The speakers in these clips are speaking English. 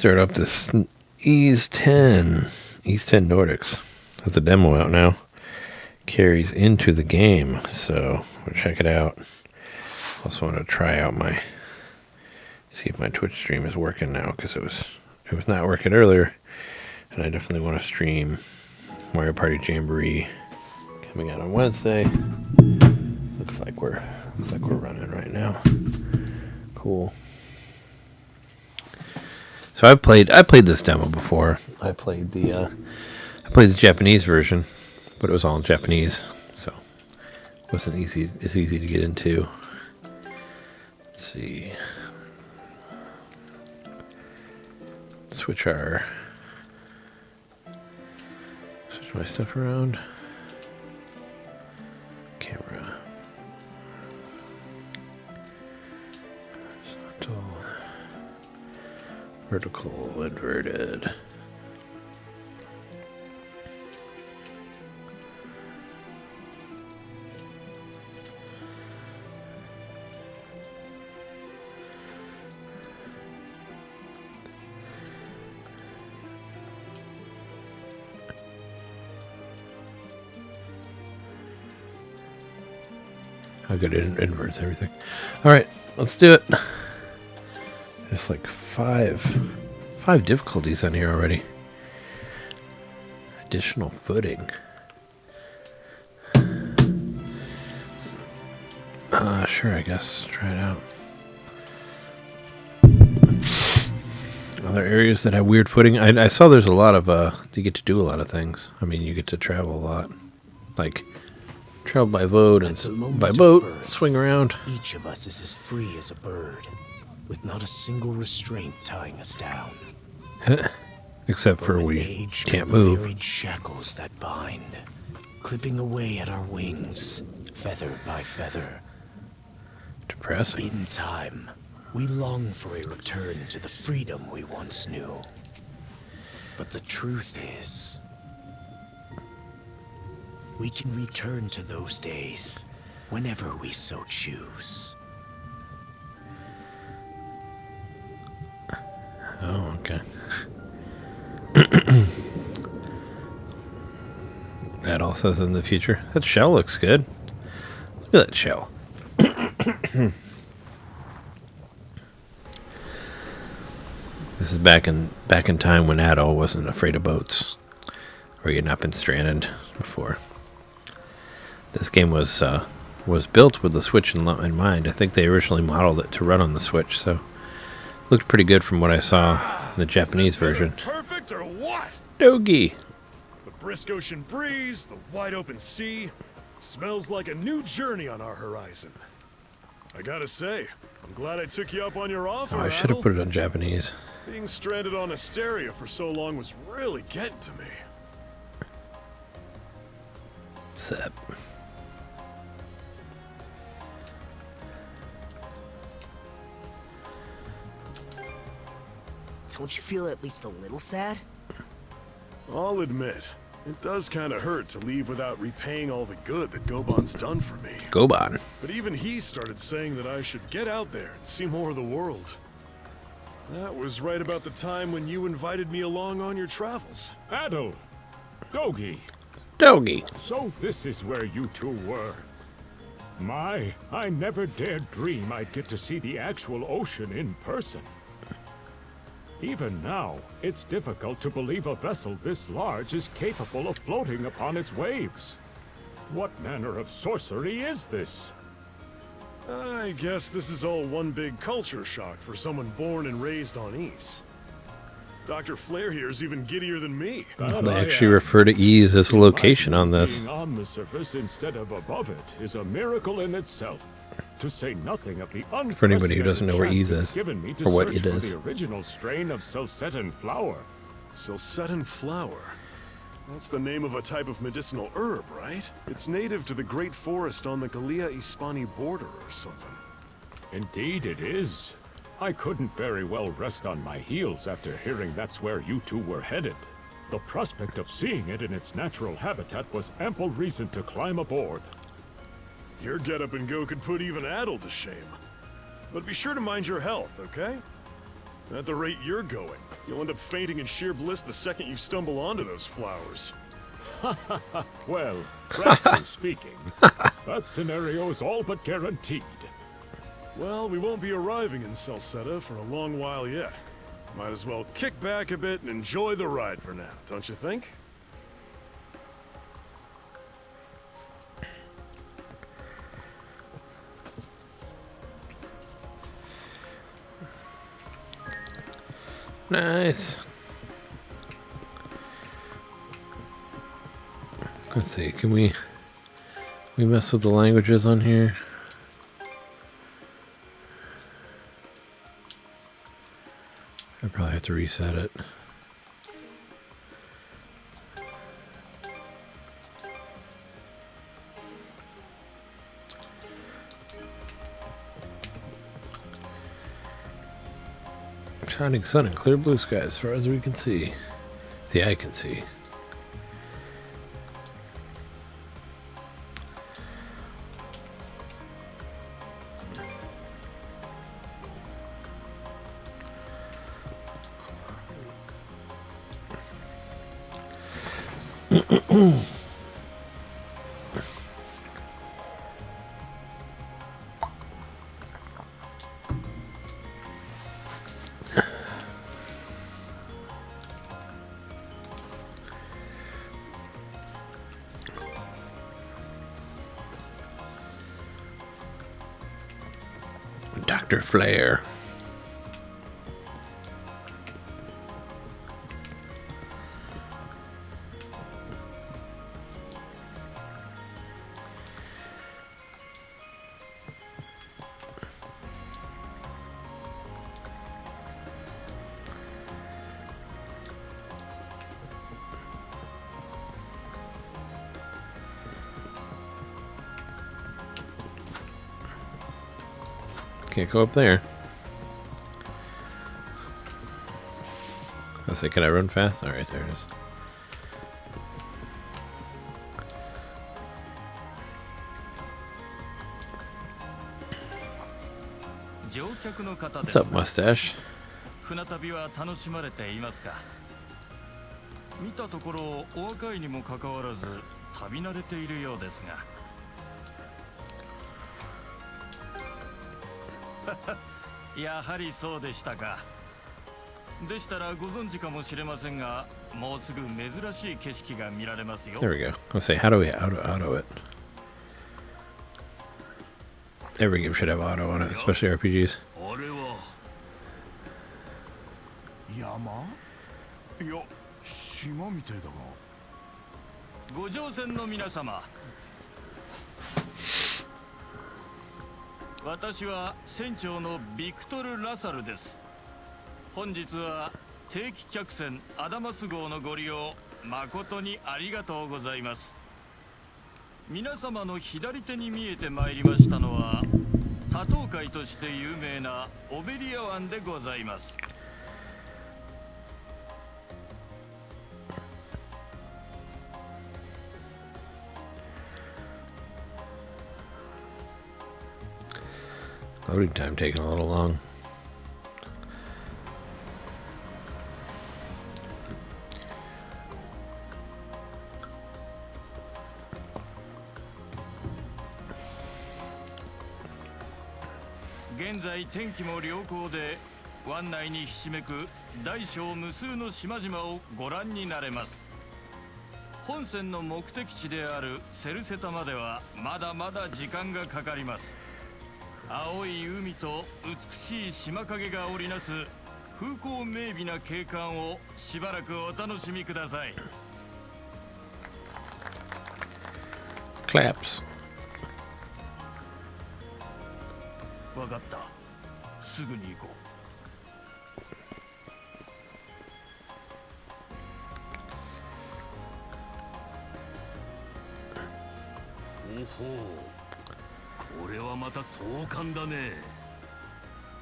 start up this Ease 10 Nordics. Has a demo out now. Carries into the game, so we'll check it out. Also want to try out see if my Twitch stream is working now, because it was not working earlier, and I definitely want to stream Mario Party Jamboree coming out on Wednesday. Looks like we're running right now. Cool. So I played this demo before. I played the Japanese version, but it was all in Japanese, so it wasn't easy to get into. Let's see. Switch my stuff around. Camera. Horizontal. Vertical, inverted. How good it inverts everything. All right, let's do it. There's like five difficulties on here already. Additional footing. Sure, I guess. Try it out. Other areas that have weird footing. I saw there's a lot of, you get to do a lot of things. I mean, you get to travel a lot. Like, travel by boat and swing around. Each of us is as free as a bird, with not a single restraint tying us down. Except for we can't move. Varied shackles that bind, clipping away at our wings, feather by feather. Depressing. In time, we long for a return to the freedom we once knew. But the truth is, we can return to those days whenever we so choose. Oh, okay. That all says in the future. That shell looks good. Look at that shell. This is back in time when Adol wasn't afraid of boats, or he had not been stranded before. This game was built with the Switch in mind. I think they originally modeled it to run on the Switch, so it looked pretty good from what I saw in the Japanese version. Perfect or what? Dogi. The brisk ocean breeze, the wide open sea, smells like a new journey on our horizon. I gotta say, I'm glad I took you up on your offer. Oh, I should have put it on Japanese. Being stranded on Asteria for so long was really getting to me. Set. Don't you feel at least a little sad? I'll admit, it does kind of hurt to leave without repaying all the good that Goban's done for me. Goban. But even he started saying that I should get out there and see more of the world. That was right about the time when you invited me along on your travels. Adol! Dogi! Dogi. So this is where you two were. I never dared dream I'd get to see the actual ocean in person. Even now, it's difficult to believe a vessel this large is capable of floating upon its waves. What manner of sorcery is this? I guess this is all one big culture shock for someone born and raised on Ys. Dr. Flair here's even giddier than me. They actually refer to Ys as a location on this. Being on the surface instead of above it is a miracle in itself. To say nothing of the For anybody who doesn't know where Ys is, is, given me to or what search it for is. the original strain of Selcetan flower. Selcetan flower? That's the name of a type of medicinal herb, right? It's native to the Great Forest on the Gallia-Hispani border or something. Indeed it is. I couldn't very well rest on my heels after hearing that's where you two were headed. The prospect of seeing it in its natural habitat was ample reason to climb aboard. Your get-up and go could put even Adol to shame. But be sure to mind your health, okay? At the rate you're going, you'll end up fainting in sheer bliss the second you stumble onto those flowers. Well, frankly speaking, that scenario is all but guaranteed. Well, we won't be arriving in Salsetta for a long while yet. Might as well kick back a bit and enjoy the ride for now, don't you think? Nice. Let's see, can we mess with the languages on here? I probably have to reset it. Shining sun and clear blue sky as far as we can see. The eye can see. Dr. Flare. Can't go up there. I say, can I run fast? All right, there it is. What's up, mustache? 船旅は楽しまれていますか。見たところお若いにもかかわらず旅慣れているようですが。やはりそうでしたか。でしたらご存知かもしれませんが、もうすぐ珍しい景色が見られますよ。 There we go. Let's say, how do we auto it? Every game should have auto on it, especially RPGs. 俺は山？いや、島みたいだが。ご乗船の皆様。私は船長のビクトル・ラサルです。本日は定期客船アダマス号のご利用誠にありがとうございます。皆様の左手に見えてまいりましたのは多島海として有名なオベリア湾でございます。Loading time taking a little long.現在天気も良好で湾内にひしめく大小無数の島々をご覧になれます。本船の目的地であるセルセタまではまだまだ時間がかかります。青い海と美しい島影が織りなす風光明媚な景観をしばらくお楽しみください。 Claps. わかった。すぐに行こう。おほう、これはまた壮観だね。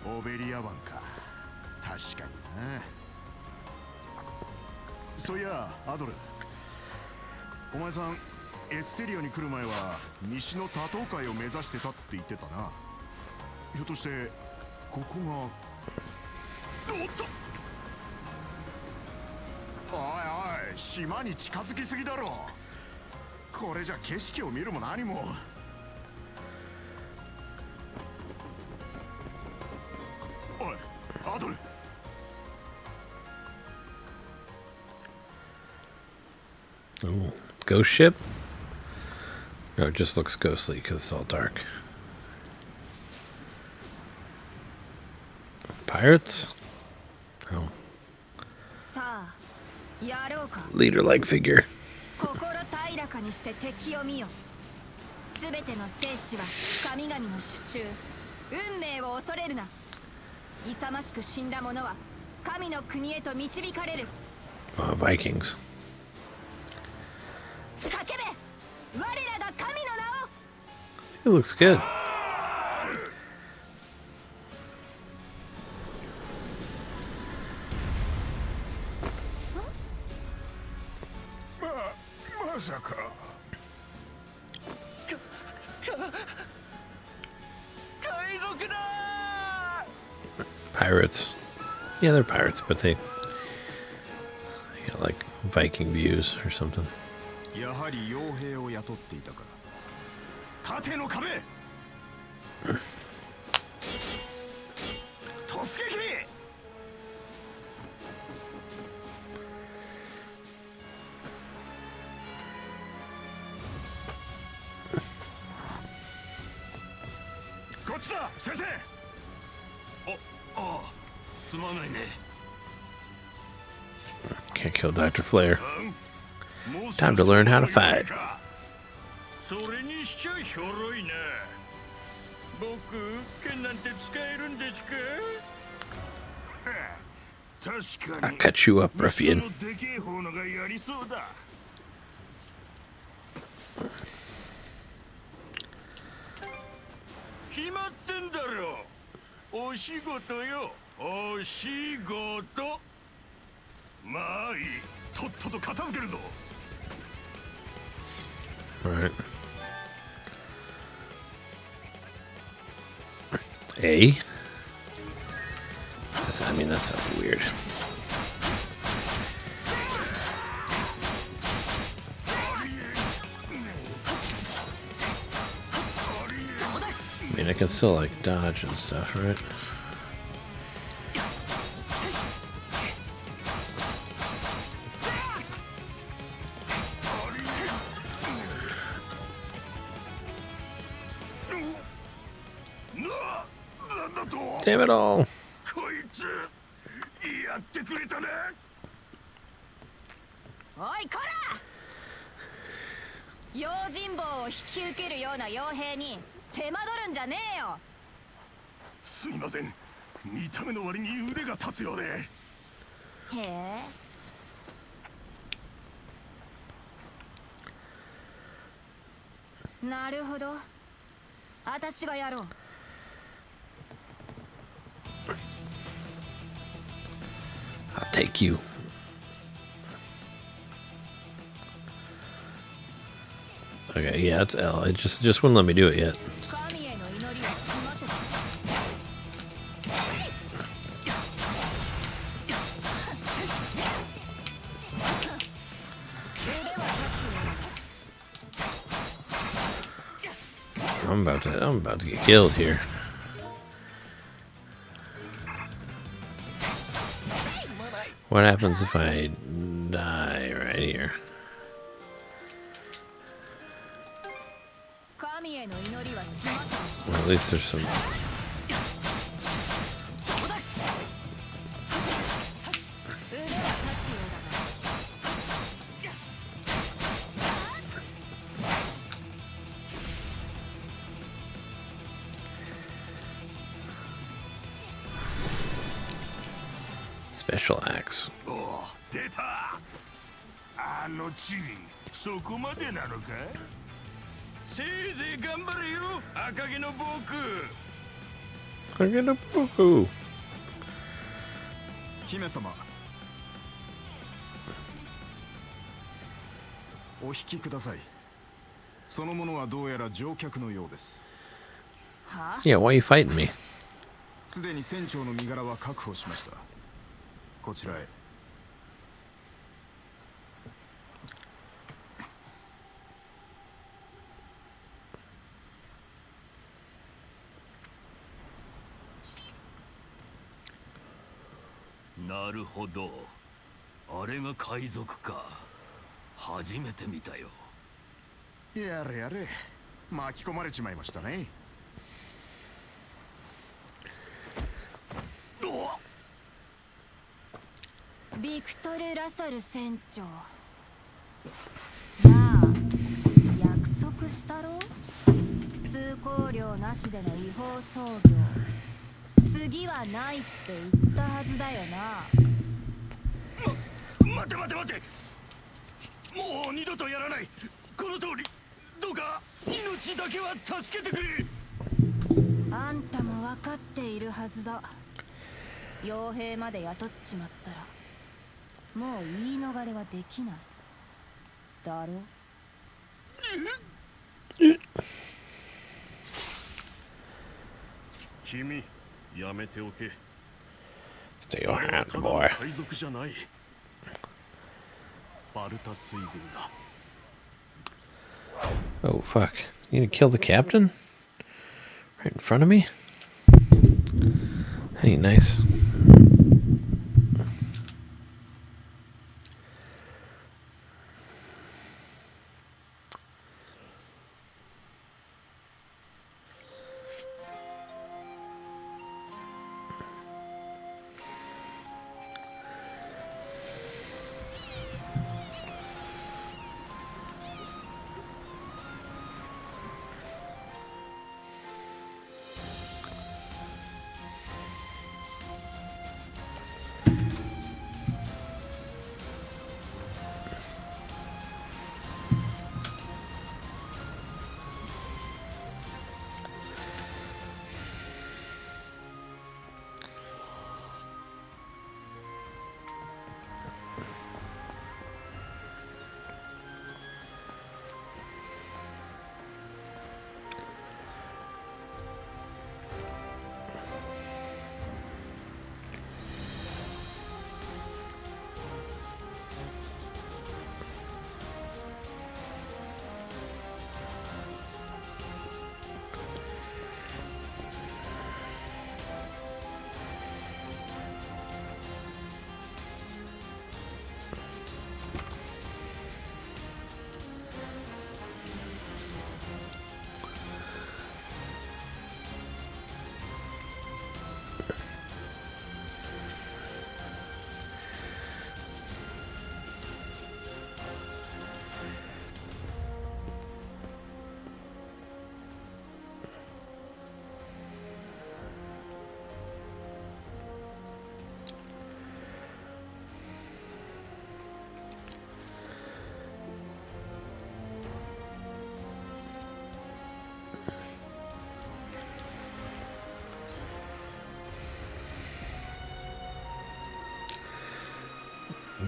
オベリア湾か。確かにな。そういや、アドル。お前さん、エステリアに来る前は西の多島海を目指してたって言ってたな。ひょっとしてここが。おおいおい、島に近づきすぎだろ。これじゃ景色を見るも何も。おい、アドル。Oh, ghost ship? No, it just looks ghostly because it's all dark. Pirates? Oh. Leader-like figure. 心平らかにして敵を見よ。すべての生死は神々の手中。運命を恐れるな。勇ましく死んだ者は神の国へと導かれる。Vikings. 叫べ、我らが神の名を。 It looks good. まさか。海賊だ。 Pirates. Yeah, they're pirates, but they got like Viking views or something. やはり傭兵を雇っていたか。縦の壁。突撃。こっちだ、先生。ああ、すまないね。 Can't kill Dr. Flare. Time to learn how to fight. それにしちゃひょろいな。僕、剣なんて使えるんですか？確か I'll に。 cut you up, ruffian. そのでけえ方のがやりそうだ。決まってんだろ。お仕事よ、お仕事。まあいい、とっとと片付けるぞ。 Alright. A? I mean, that sounds weird. I mean, I can still, like, dodge and stuff, right? Damn it all. こいつやってくれたね。おいこら、用心棒を引き受けるような傭兵に手間取るんじゃねえよ。すいません、見た目の割に腕が立つようで。へえ。なるほど、私がやろう。 I'll take you. Okay, yeah, it's L. It just wouldn't let me do it yet. 神への祈りを済ませた。 I'm about to get killed here. What happens if I die right here? 神への祈りは済ませた。 Well, at least there's some. Special axe. おお、出た。あの地位、そこまでなのか。せいぜい頑張れよ、赤毛の僕。 I get a poo-poo. 姫様、お引きください。そのものはどうやら乗客のようです。はあ？ Yeah, why are you fighting me? すでに船長の身柄は確保しました。こちらへ。なるほど。あれが海賊か。初めて見たよ。やれやれ、巻き込まれちまいましたね。ビクトル・ラサル船長。なあ、約束したろ？通行料なしでの違法操業。次はないって言ったはずだよな。待て待て待て。もう二度とやらない。この通り。どうか命だけは助けてくれ。あんたも分かっているはずだ。傭兵まで雇っちまったらもう言い逃れはできない。だろ？君、やめておけ。 Stay your hand, boy. 海賊じゃない。バルタ水軍だ。 Oh, fuck. You gonna kill the captain? Right in front of me? Hey, nice.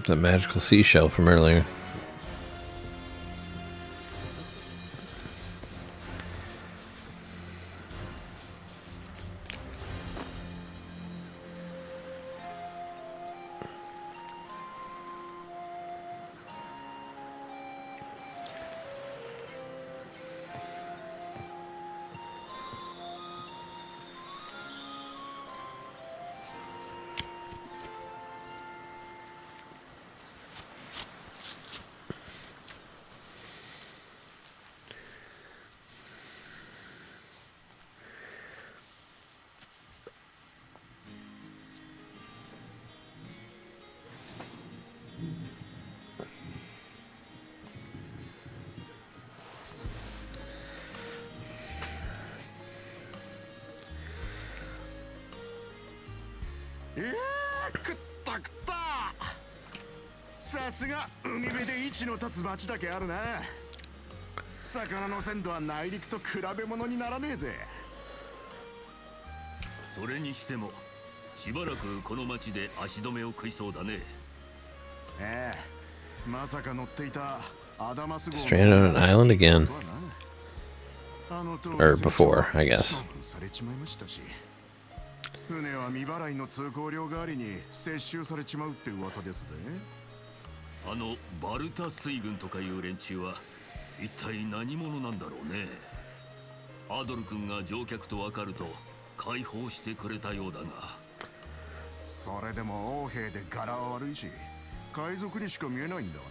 The magical seashell from earlier.食った食った。さすが海辺で位置の立つ町だけあるな。魚の鮮度は内陸と比べ物にならねえぜ。それにしてもしばらくこの町で足止めを食いそうだね。ええ、まさか乗っていたアダマス号 Stranded on an island again. あの当 Or before, I guess. 処分されちまいましたし。船は未払いの通行料代わりに接収されちまうって噂ですね。あのバルタ水軍とかいう連中は一体何者なんだろうね。アドル君が乗客と分かると解放してくれたようだが。それでも王兵で柄は悪いし、海賊にしか見えないんだわ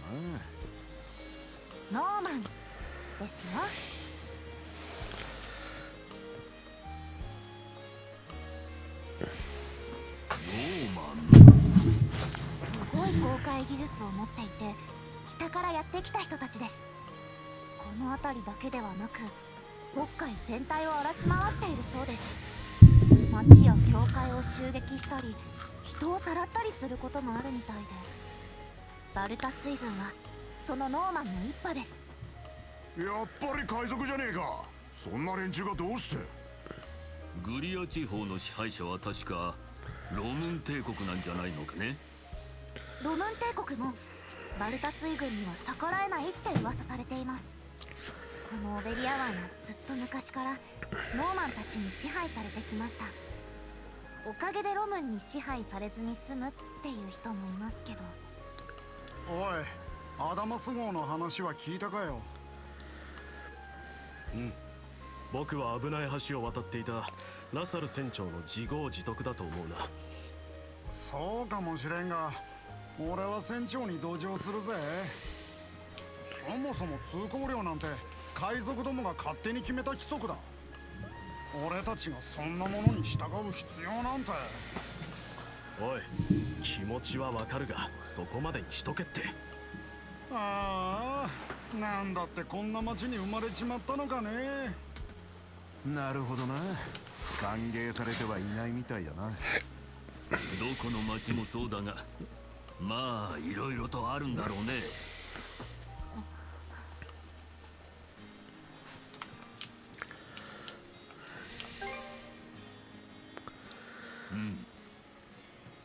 ノーマンですよ。すごい航海技術を持っていて北からやってきた人たちです。この辺りだけではなく北海全体を荒らし回っているそうです。町や教会を襲撃したり人をさらったりすることもあるみたいで、バルタ水軍はそのノーマンの一派です。やっぱり海賊じゃねえか。そんな連中がどうして。グリア地方の支配者は確かロムン帝国なんじゃないのかね。ロムン帝国もバルタ水軍には逆らえないって噂されています。このオベリア湾はずっと昔からノーマンたちに支配されてきました。おかげでロムンに支配されずに済むっていう人もいますけど。おい、アダマス号の話は聞いたかよ。僕は危ない橋を渡っていたラサル船長の自業自得だと思うな。そうかもしれんが、俺は船長に同情するぜ。そもそも通行料なんて海賊どもが勝手に決めた規則だ。俺たちがそんなものに従う必要なんて。おい、気持ちはわかるがそこまでにしとけって。ああ、なんだってこんな町に生まれちまったのかね。なるほどな。歓迎されてはいないみたいだな。どこの町もそうだが、まあいろいろとあるんだろうね。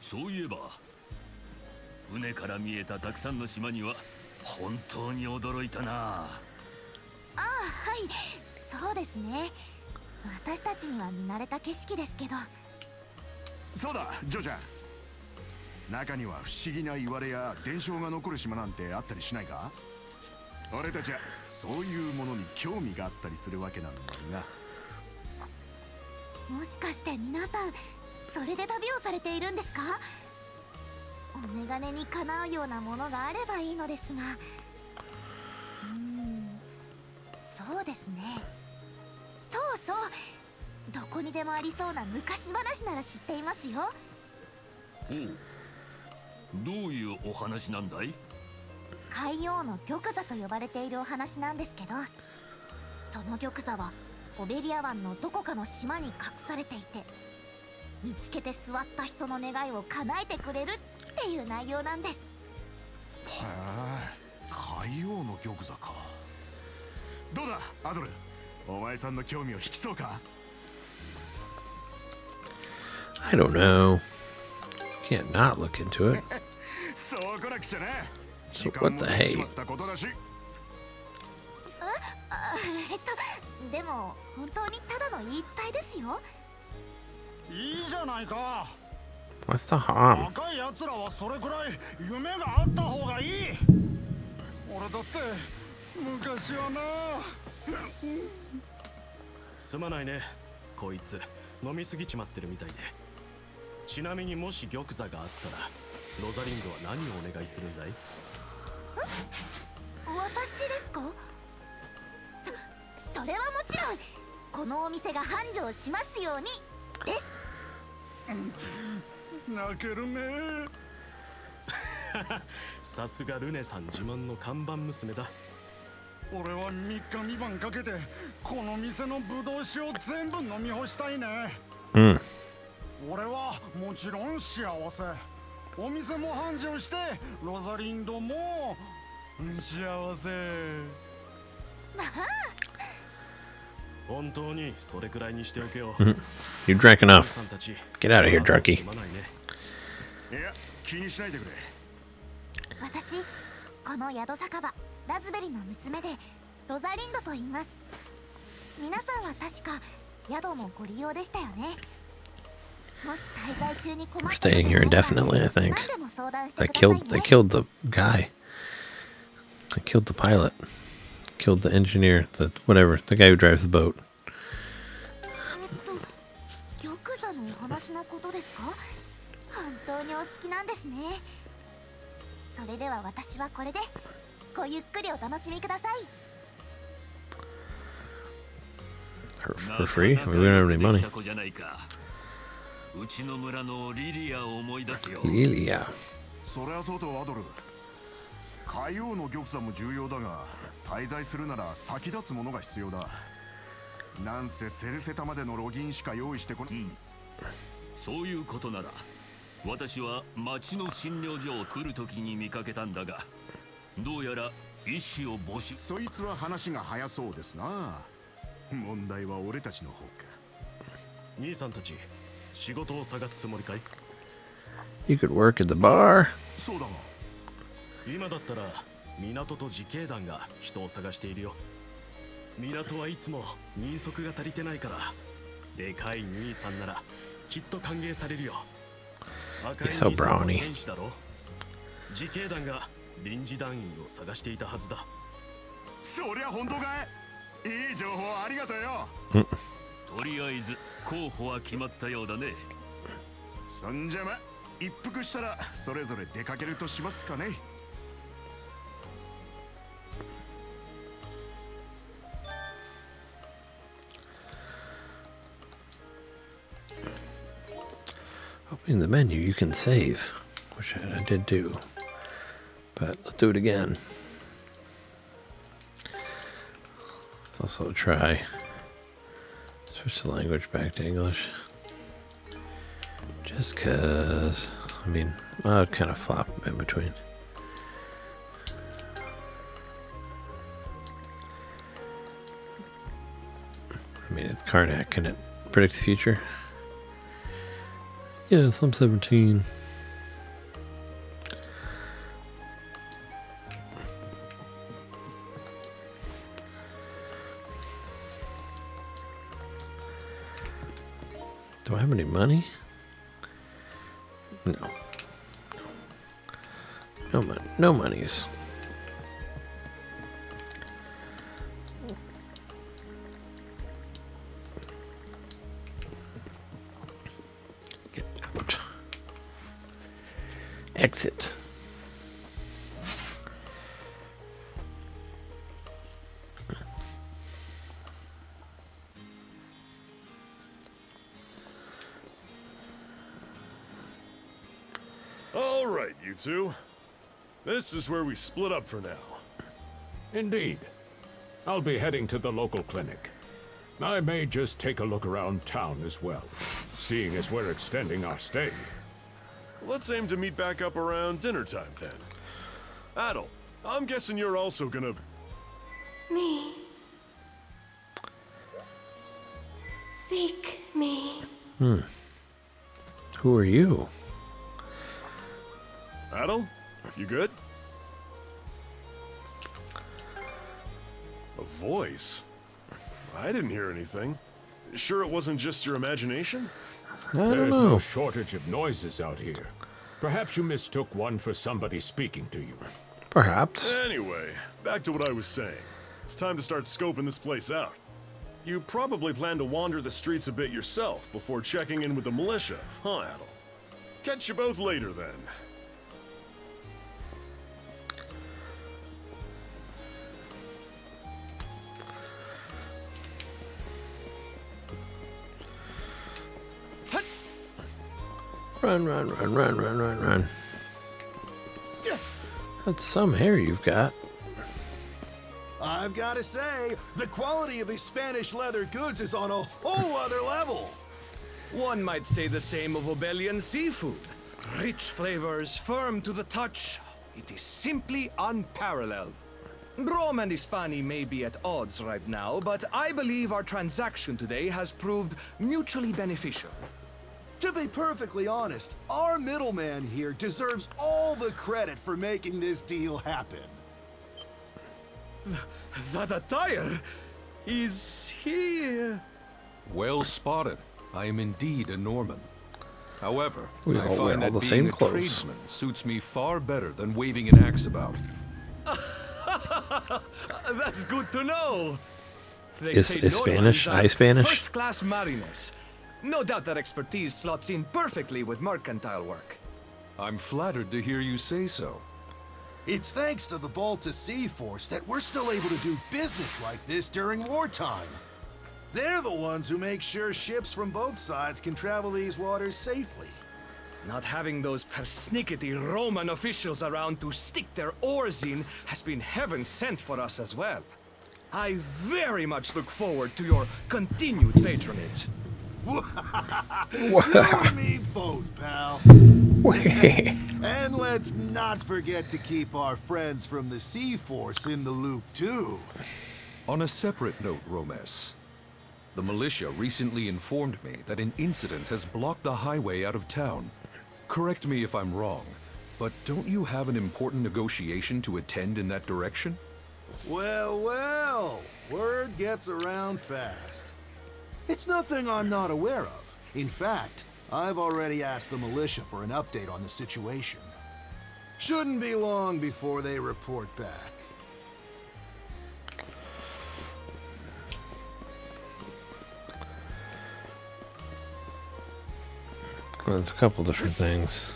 そういえば船から見えたたくさんの島には本当に驚いたな。ああ、はい、そうですね。私たちには見慣れた景色ですけど。そうだ、ジョちゃん。中には不思議な言われや伝承が残る島なんてあったりしないか。俺たちはそういうものに興味があったりするわけなんだが。もしかして皆さんそれで旅をされているんですか。お眼鏡にかなうようなものがあればいいのですが。そうですね。そうそう、どこにでもありそうな昔話なら知っていますよ。おう、どういうお話なんだい。海王の玉座と呼ばれているお話なんですけど、その玉座はオベリア湾のどこかの島に隠されていて、見つけて座った人の願いを叶えてくれるっていう内容なんです。へえ、海王の玉座か。どうだアドル、お前さんの興味を引きそうか。 I don't know. Can't not look into it. そうこなくちゃな。 So what the hey? でも本当にただの言い伝えですよ。いいじゃないか。 What's the harm? 若い奴らはそれくらい夢があった方がいい。俺だって昔はな。すまないね、こいつ飲みすぎちまってるみたいで。ちなみにもし玉座があったらロザリンドは何をお願いするんだい。私ですか。それはもちろんこのお店が繁盛しますようにです。泣けるね。さすがルネさん自慢の看板娘だ。俺は3日3晩かけてこの店のブドウ酒を全部飲み干したいね。俺はもちろん幸せ。お店も繁盛してロザリンドも幸せ。本当にそれくらいにしておけよ。You drank enough. Get out of here, drunkie. いや、気にしないでくれ。私、この宿酒場ラズベリの娘でロザリンドと言います。皆さんは確か宿もご利用でしたよね。We're staying here indefinitely, I think. They killed the guy. They killed the pilot. Killed the engineer, the guy who drives the boat. 玉座のお話のことですか？本当にお好きなんですね。それでは私はこれで。ごゆっくりお楽しみください。For free? We don't have any money. うちの村のリリアを思い出すよ。リリア。それはそうとアドル。海王の玉座も重要だが、滞在するなら先立つものが必要だ。なんせセルセタまでのロギンしか用意してこない。そういうことなら、私は町の診療所を来るときに見かけたんだが、どうやら医師を募集。そいつは話が早そうですな。問題は俺たちの方か。兄さんたち、仕事を探すつもりかい？ You could work at the bar. そうだが。今だったら港と自警団が人を探しているよ。港はいつも人足が足りてないから、でかい兄さんならきっと歓迎されるよ。赤い兄さんは天使だろ。自警団が臨時団員を探していたはずだ。そりゃ本当かい？いい情報ありがとうよ。とりあえず候補は決まったようだね。そんじゃま一服したらそれぞれ出かけるとしますかね。Opening the menu, you can save, which I did do. But let's do it again. Let's also try switch the language back to English. Just cause, I mean, I'll kind of flop in between. I mean, it's Karnak. Can it predict the future? Yes, I'm 17. Do I have any money? No. No money. No monies. Get out. Exit. All right, you two. This is where we split up for now. Indeed. I'll be heading to the local clinic. I may just take a look around town as well, seeing as we're extending our stay. Let's aim to meet back up around dinner time then. Adel, I'm guessing you're also gonna... Me. Seek me. Who are you? Adel, you good? A voice? I didn't hear anything. Sure it wasn't just your imagination? I don't There's know. no shortage of noises out here. Perhaps you mistook one for somebody speaking to you. Perhaps. Anyway, back to what I was saying. It's time to start scoping this place out. You probably plan to wander the streets a bit yourself before checking in with the militia, huh, Adel? Catch you both later, then. Run, run, run, run, run, run, run. That's some hair you've got. I've got to say, the quality of these Spanish leather goods is on a whole other level. One might say the same of Obelian seafood. Rich flavors, firm to the touch. It is simply unparalleled. Rome and Hispani may be at odds right now, but I believe our transaction today has proved mutually beneficial. To be perfectly honest, our middleman here deserves all the credit for making this deal happen. That attire is here. Well spotted. I am indeed a Norman. However, We I all wear find all that the being same a clothes. tradesman suits me far better than waving an axe about. That's good to know. They Is say Spanish? Normans I are Spanish? first-class mariners. No doubt their expertise slots in perfectly with mercantile work. I'm flattered to hear you say so. It's thanks to the Balta Sea Force that we're still able to do business like this during wartime. They're the ones who make sure ships from both sides can travel these waters safely. Not having those persnickety Roman officials around to stick their oars in has been heaven sent for us as well. I very much look forward to your continued patronage. You and me both, pal. And let's not forget to keep our friends from the Sea Force in the loop, too. On a separate note, Romes, the militia recently informed me that an incident has blocked the highway out of town. Correct me if I'm wrong, but don't you have an important negotiation to attend in that direction? Well, well, word gets around fast. It's nothing I'm not aware of. In fact, I've already asked the militia for an update on the situation. Shouldn't be long before they report back. Well, there's a couple different things.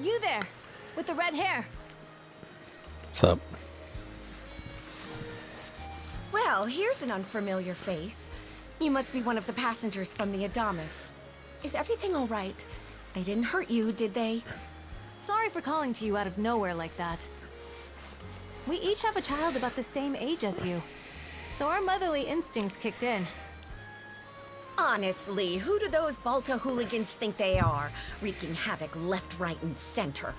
You there, with the red hair. What's up? Well, here's an unfamiliar face. You must be one of the passengers from the Adamas. Is everything all right? They didn't hurt you, did they? Sorry for calling to you out of nowhere like that. We each have a child about the same age as you, so our motherly instincts kicked in. Honestly, who do those Balta hooligans think they are? Wreaking havoc left, right, and center.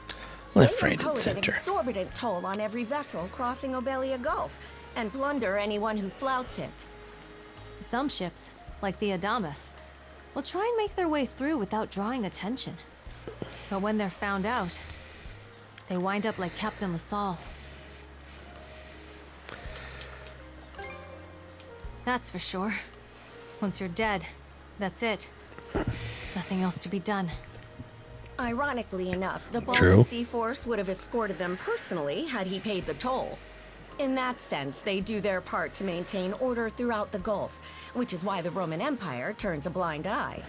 Left, They right, and impose an center. exorbitant toll on every vessel crossing Obelia Gulf, and plunder anyone who flouts it. Some ships, like the Adamas, will try and make their way through without drawing attention. But when they're found out, they wind up like Captain LaSalle. That's for sure. Once you're dead, that's it. Nothing else to be done. Ironically enough, the True. Baltic Sea Force would have escorted them personally had he paid the toll. In that sense, they do their part to maintain order throughout the Gulf, which is why the Roman Empire turns a blind eye.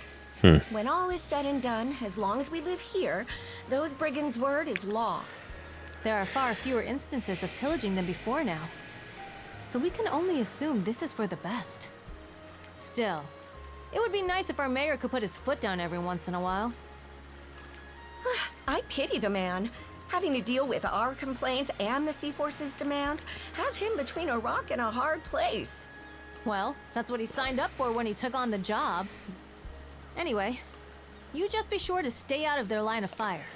When all is said and done, as long as we live here, those brigands' word is law. There are far fewer instances of pillaging than before now. So we can only assume this is for the best. Still, it would be nice if our mayor could put his foot down every once in a while. I pity the man. Having to deal with our complaints and the Sea Force's demands has him between a rock and a hard place. Well, that's what he signed up for when he took on the job. Anyway, you just be sure to stay out of their line of fire.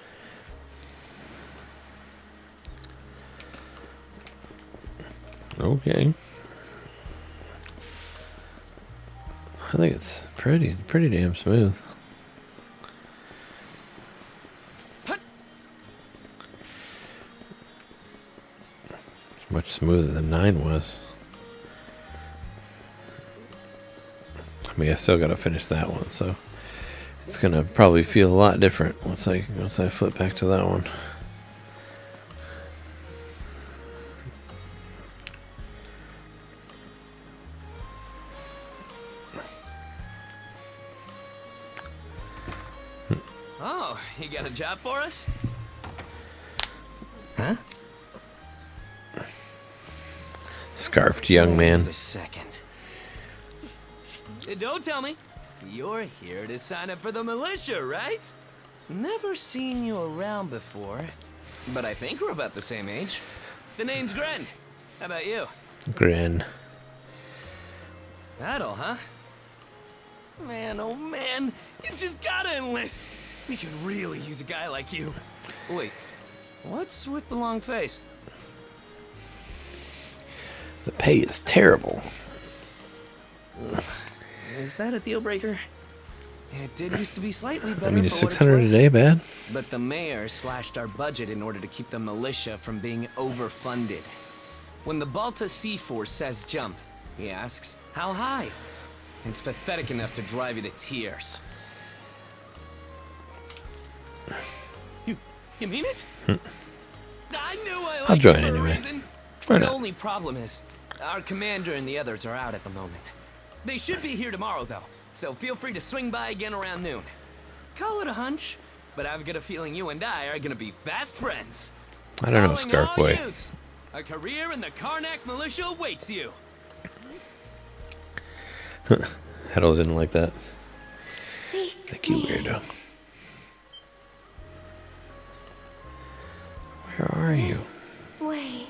Okay. I think it's pretty damn smooth. It's much smoother than 9 was. I mean, I still gotta finish that one, so it's gonna probably feel a lot different once I flip back to that one. Oh, you got a job for us? Huh? Scarfed young man. Wait a second. Don't tell me. You're here to sign up for the militia, right? Never seen you around before, but I think we're about the same age. The name's Gren. How about you? Grin. That all, huh? Man, oh man, you just gotta enlist. We could really use a guy like you. Wait, what's with the long face? The pay is terrible. Is that a deal breaker? It did used to be slightly better. I mean, is for what it's 600 a worth. day bad? But the mayor slashed our budget in order to keep the militia from being overfunded. When the Balta Sea Force says jump, he asks, how high? It's pathetic enough to drive you to tears. You mean it? I knew I liked I'll join you for anyway. a reason. Why The not? only problem is, our commander and the others are out at the moment. They should be here tomorrow, though, so feel free to swing by again around noon. Call it a hunch, but I've got a feeling you and I are gonna be fast friends. I don't know, Calling Scarf all Boy. youths, a career in the Karnak militia awaits you. Heddle didn't like that. Seek Thank you, me. weirdo. Where are you? Wait.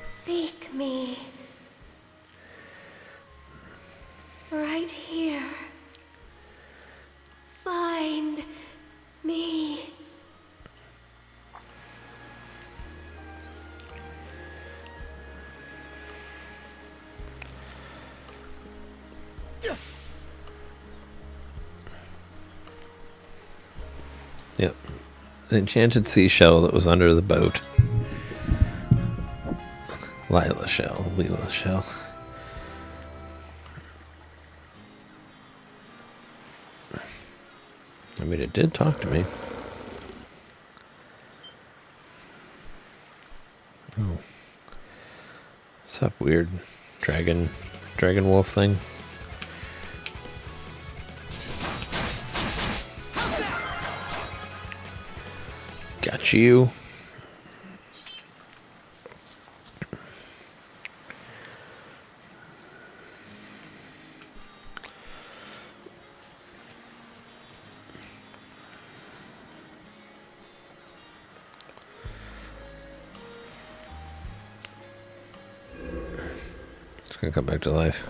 Seek me. Right here. Find me. Yep. The enchanted seashell that was under the boat. Lila shell. I mean, it did talk to me. Oh. What's up, weird dragon wolf thing? Got you. It's gonna come back to life.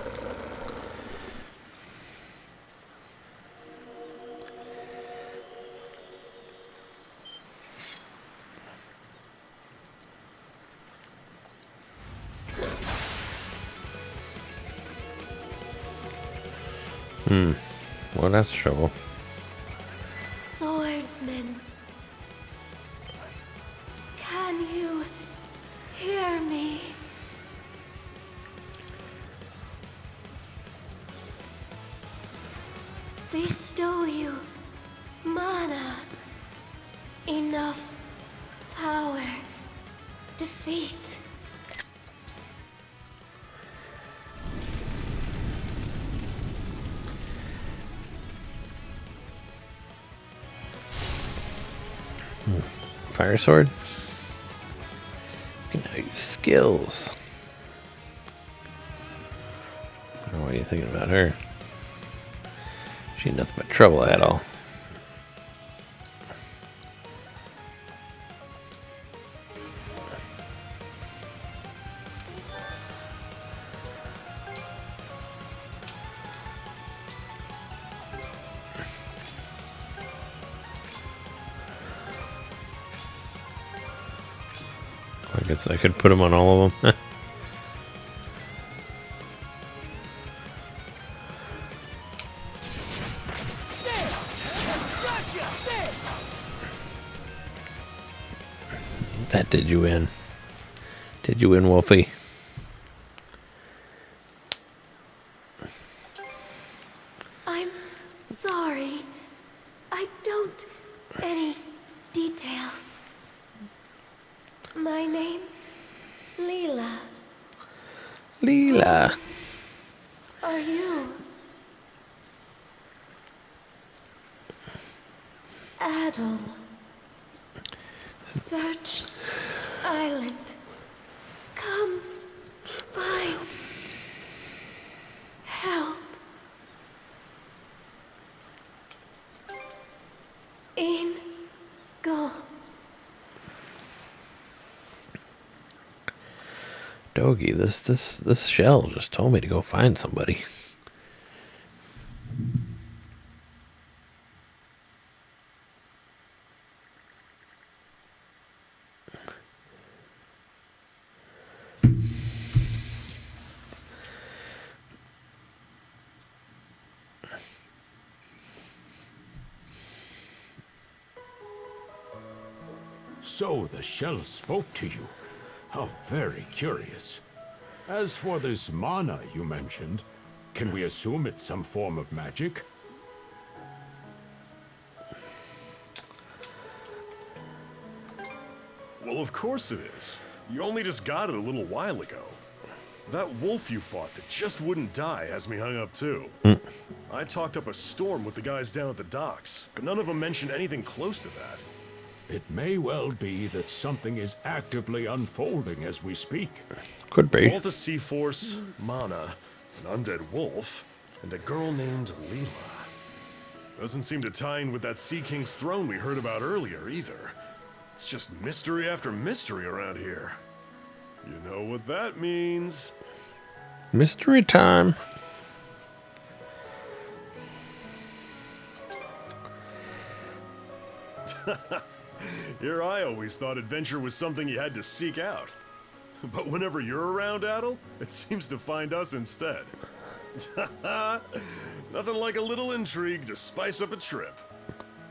Well, that's trouble. Swordsman. Can you hear me? Bestow you mana. Enough power. Defeat. Fire sword? You can now use skills. Oh, what are you thinking about her? She ain't nothing but trouble at all. I guess I could put them on all of them. That did you in. Did you win, Wolfie? I'm sorry. I don't any details. My name, Leela. Leela. Are you? Adol. Search island. Come find help. In go. Doggy, this shell just told me to go find somebody. So the shell spoke to you. How very curious. As for this mana you mentioned, can we assume it's some form of magic? Well, of course it is. You only just got it a little while ago. That wolf you fought that just wouldn't die has me hung up too. I talked up a storm with the guys down at the docks, but none of them mentioned anything close to that. It may well be that something is actively unfolding as we speak. Could be. Malta Sea Force, Mana, an undead wolf, and a girl named Leela. Doesn't seem to tie in with that Sea King's throne we heard about earlier either. It's just mystery after mystery around here. You know what that means. Mystery time. Here I always thought adventure was something you had to seek out. But whenever you're around, Adel, it seems to find us instead. Nothing like a little intrigue to spice up a trip.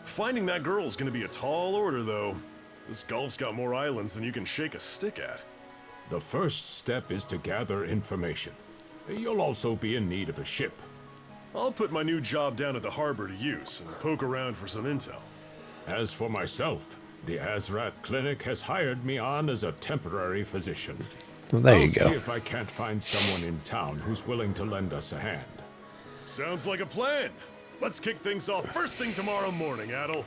Finding that girl's gonna be a tall order, though. This Gulf's got more islands than you can shake a stick at. The first step is to gather information. You'll also be in need of a ship. I'll put my new job down at the harbor to use and poke around for some intel. As for myself, the Azrat Clinic has hired me on as a temporary physician. Well, there I'll you go. see if I can't find someone in town who's willing to lend us a hand. Sounds like a plan. Let's kick things off first thing tomorrow morning, Adel.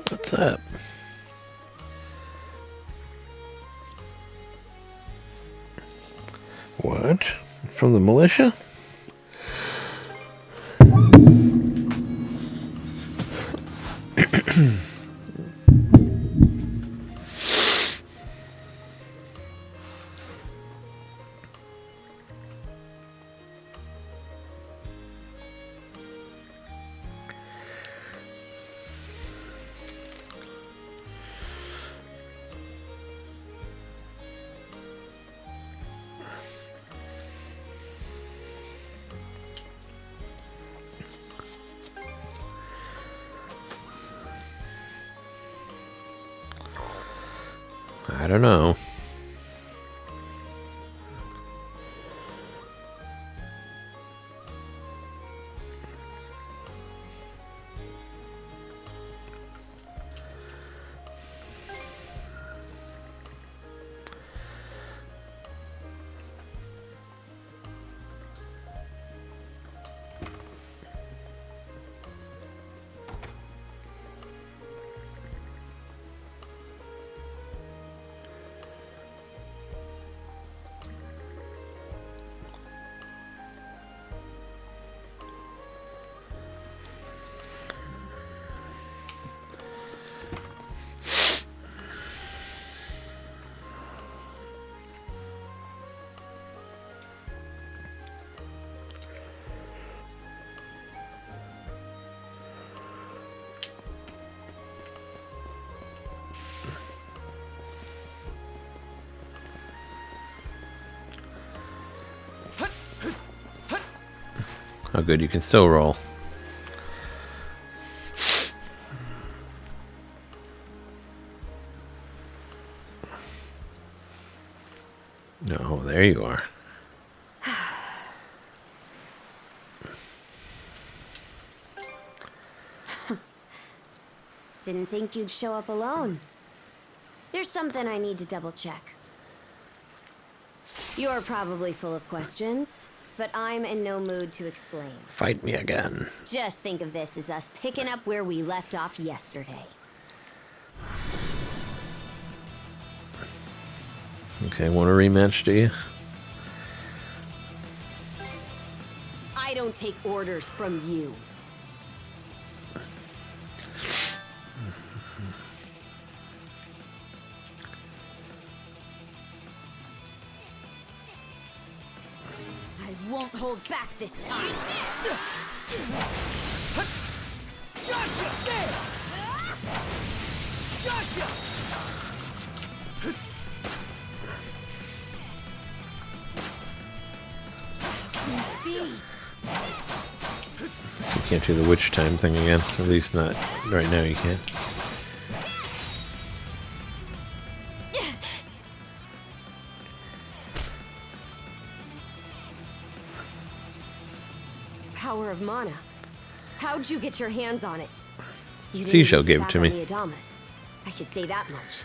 What's up? What? From the militia? I don't know. Oh, good. You can still roll. No, there you are. Didn't think you'd show up alone. There's something I need to double check. You're probably full of questions, but I'm in no mood to explain. Fight me again. Just think of this as us picking up where we left off yesterday. Okay, want a rematch, do you? I don't take orders from you. I won't hold back this time. Gotcha! There! Gotcha! Speed. So you can't do the witch time thing again. At least not right now. You can't. Power of mana. How'd you get your hands on it? You didn't Seashell use gave it back to on me. the Adamas. I could say that much.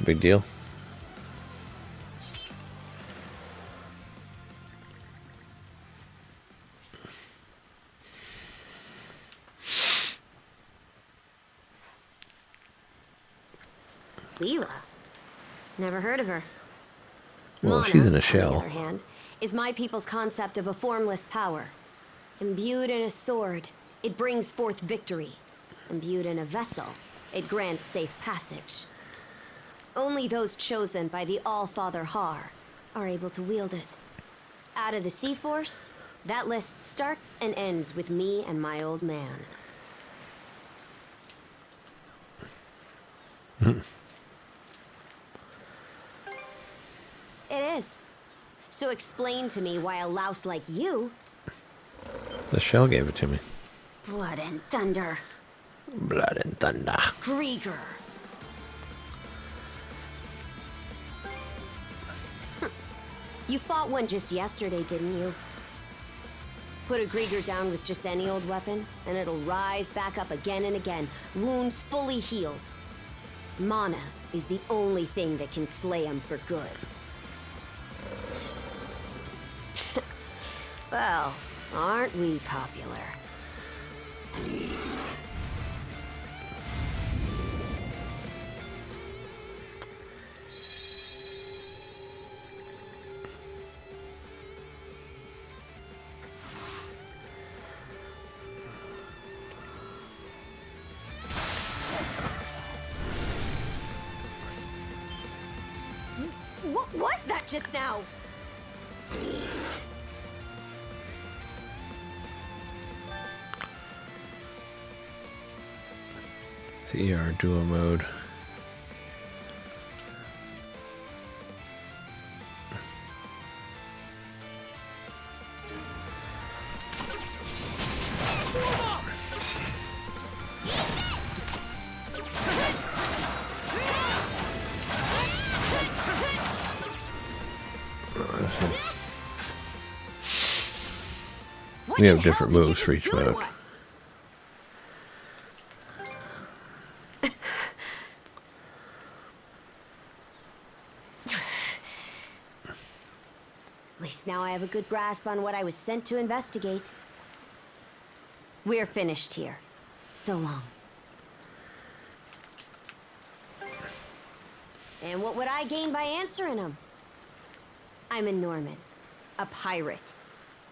Big deal. Leela? Never heard of her. Well, Mana, she's in a on shell. the other hand, is my people's concept of a formless power. Imbued in a sword, it brings forth victory. Imbued in a vessel, it grants safe passage. Only those chosen by the All-Father Har are able to wield it. Out of the Sea Force, that list starts and ends with me and my old man. It is. So explain to me why a louse like you... The shell gave it to me. Blood and thunder. Blood and thunder. Grieger. You fought one just yesterday, didn't you? Put a Grieger down with just any old weapon, and it'll rise back up again and again, wounds fully healed. Mana is the only thing that can slay him for good. Well, aren't we popular? What was that just now? It's ER duo mode. We have different moves for each mode. At least now I have a good grasp on what I was sent to investigate. We're finished here. So long. And what would I gain by answering them? I'm a Norman, a pirate.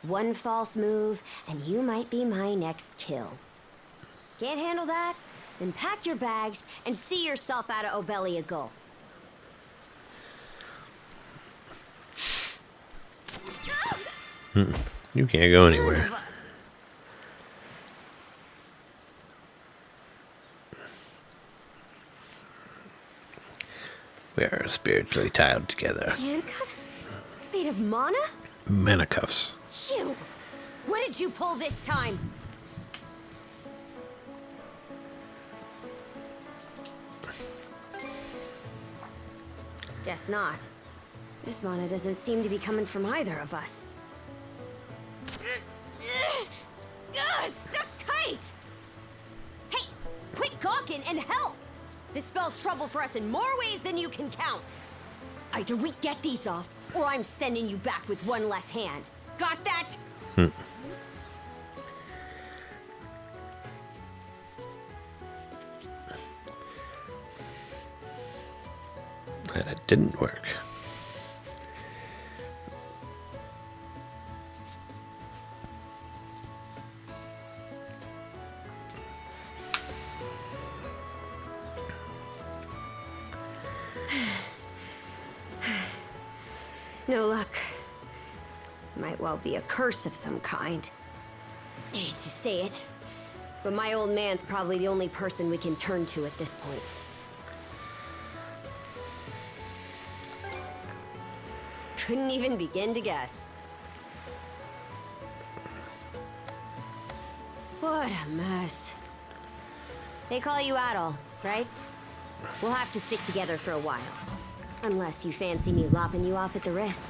One false move, and you might be my next kill. Can't handle that? Then pack your bags and see yourself out of Obelia Gulf. You can't go anywhere. We are spiritually tied together. Handcuffs? Made of mana? Mana cuffs. You! What did you pull this time? Guess not. This mana doesn't seem to be coming from either of us. It's stuck tight! Hey, quit gawking and help! This spells trouble for us in more ways than you can count. Either we get these off, or I'm sending you back with one less hand. Got that? And it didn't work. No luck. Might well be a curse of some kind. I hate to say it, but my old man's probably the only person we can turn to at this point. Couldn't even begin to guess. What a mess. They call you Adol, right? We'll have to stick together for a while. Unless you fancy me lopping you off at the wrist.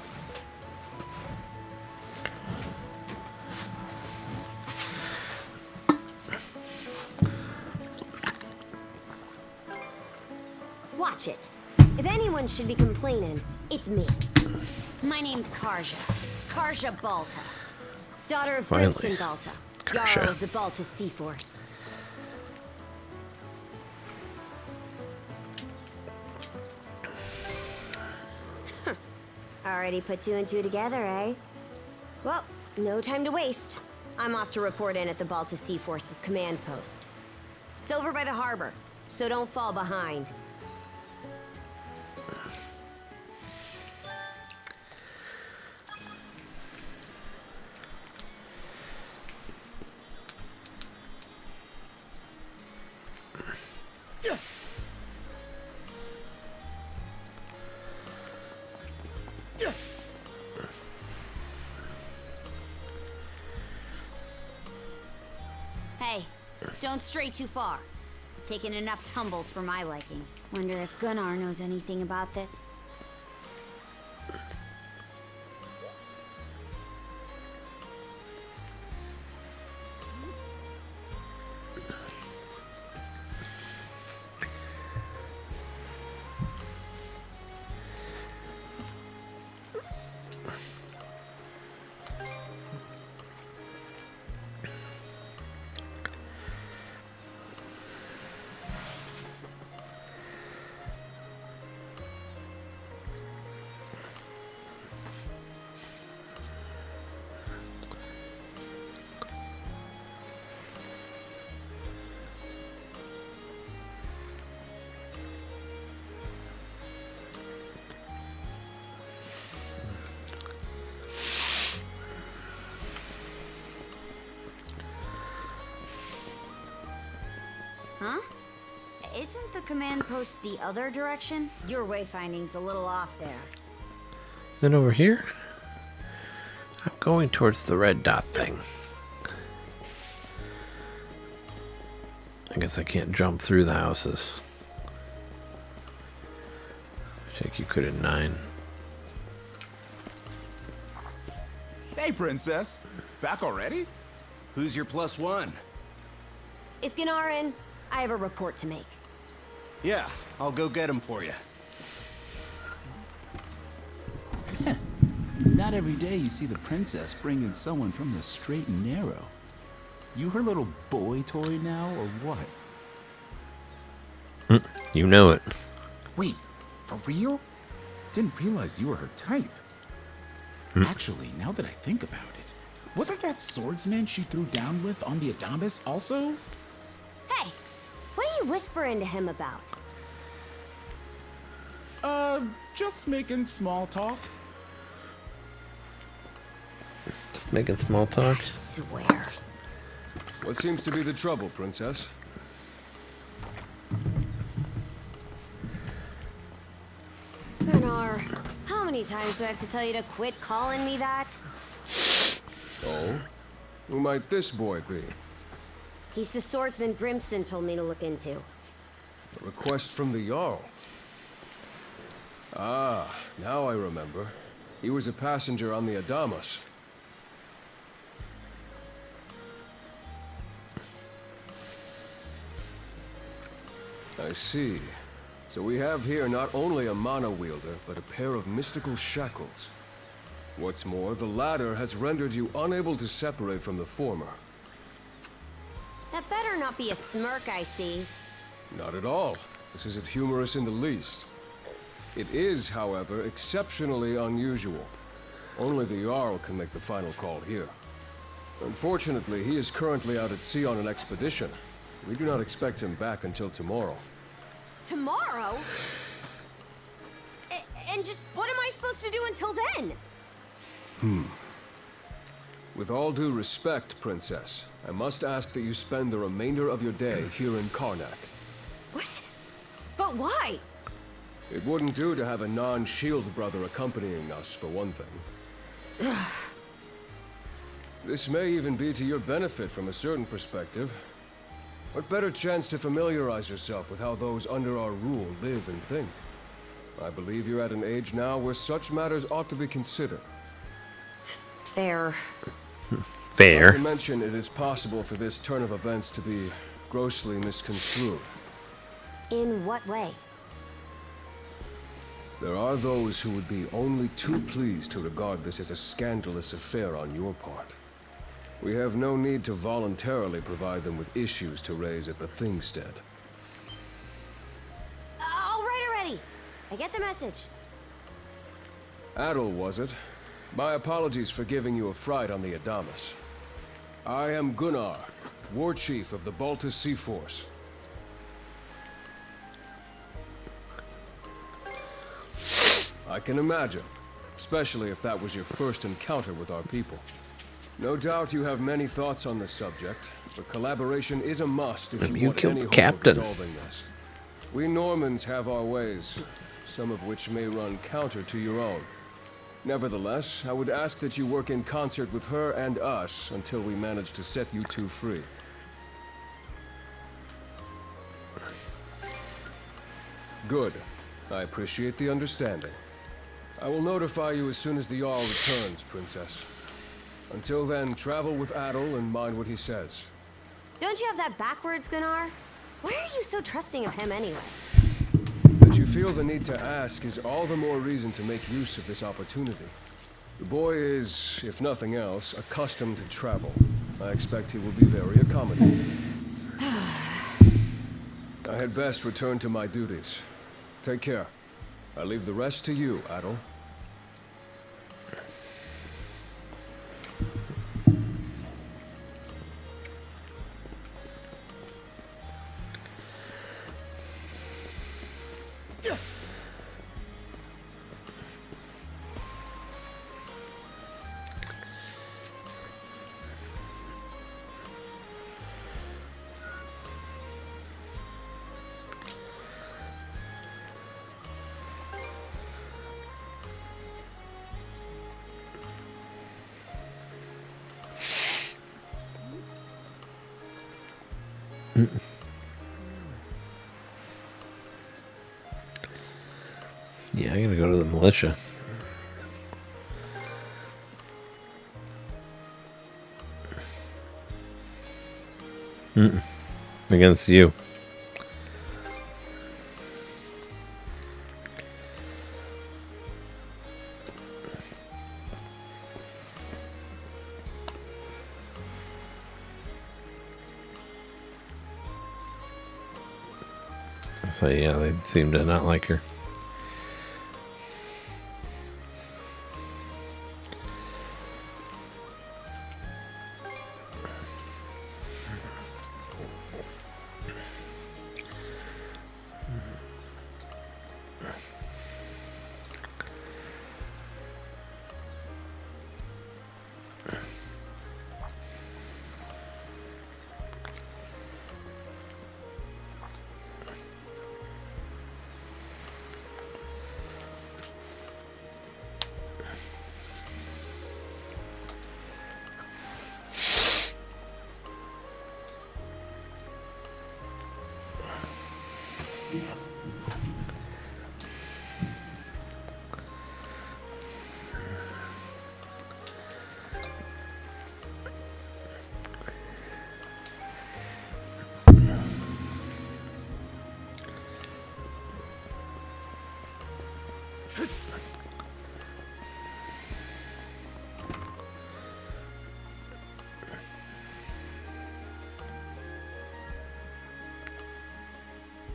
Watch it. If anyone should be complaining, it's me. My name's Karja. Karja Balta. Daughter of Finally. Crimson Balta. Karja. Jarl of the Balta Sea Force. Already put two and two together, eh? Well, no time to waste. I'm off to report in at the Balta Sea Force's command post. It's over by the harbor, so don't fall behind. Hey, don't stray too far. Taking enough tumbles for my liking. Wonder if Gunnar knows anything about that. Huh? Isn't the command post the other direction? Your wayfinding's a little off there. Then over here, I'm going towards the red dot thing. I guess I can't jump through the houses. I think you could at 9. Hey, Princess. Back already? Who's your plus one? Is Gunnar in? I have a report to make. Yeah, I'll go get him for you. Not every day you see the princess bring in someone from the straight and narrow. You her little boy toy now, or what? You know it. Wait, for real? Didn't realize you were her type. Actually, now that I think about it, wasn't that swordsman she threw down with on the Adamas also? Hey, what are you whispering to him about? Just making small talk. Just making small talk. I swear. What seems to be the trouble, Princess? Gunnar, how many times do I have to tell you to quit calling me that? Oh? Who might this boy be? He's the swordsman Grimston told me to look into. A request from the Jarl. Ah, now I remember. He was a passenger on the Adamas. I see. So we have here not only a mana wielder, but a pair of mystical shackles. What's more, the latter has rendered you unable to separate from the former. That better not be a smirk I see. Not at all. This isn't humorous in the least. It is, however, exceptionally unusual. Only the Jarl can make the final call here. Unfortunately, he is currently out at sea on an expedition. We do not expect him back until tomorrow. Tomorrow? And just what am I supposed to do until then? With all due respect, Princess, I must ask that you spend the remainder of your day here in Karnak. What? But why? It wouldn't do to have a non-shield brother accompanying us, for one thing. This may even be to your benefit from a certain perspective. What better chance to familiarize yourself with how those under our rule live and think? I believe you're at an age now where such matters ought to be considered. Fair. Fair. Not to mention, it is possible for this turn of events to be grossly misconstrued. In what way? There are those who would be only too pleased to regard this as a scandalous affair on your part. We have no need to voluntarily provide them with issues to raise at the Thingstead. All right already. I get the message. Adel, was it? My apologies for giving you a fright on the Adamas. I am Gunnar, War Chief of the Baltus Sea Force. I can imagine, especially if that was your first encounter with our people. No doubt you have many thoughts on this subject, but collaboration is a must if you want any hope of resolving this. We Normans have our ways, some of which may run counter to your own. Nevertheless, I would ask that you work in concert with her and us until we manage to set you two free. Good. I appreciate the understanding. I will notify you as soon as the Jarl returns, Princess. Until then, travel with Adel and mind what he says. Don't you have that backwards, Gunnar? Why are you so trusting of him anyway? That you feel the need to ask is all the more reason to make use of this opportunity. The boy is, if nothing else, accustomed to travel. I expect he will be very accommodating. I had best return to my duties. Take care. I leave the rest to you, Adel. Yeah, I'm gonna go to the militia. Against you. So yeah, they seem to not like her.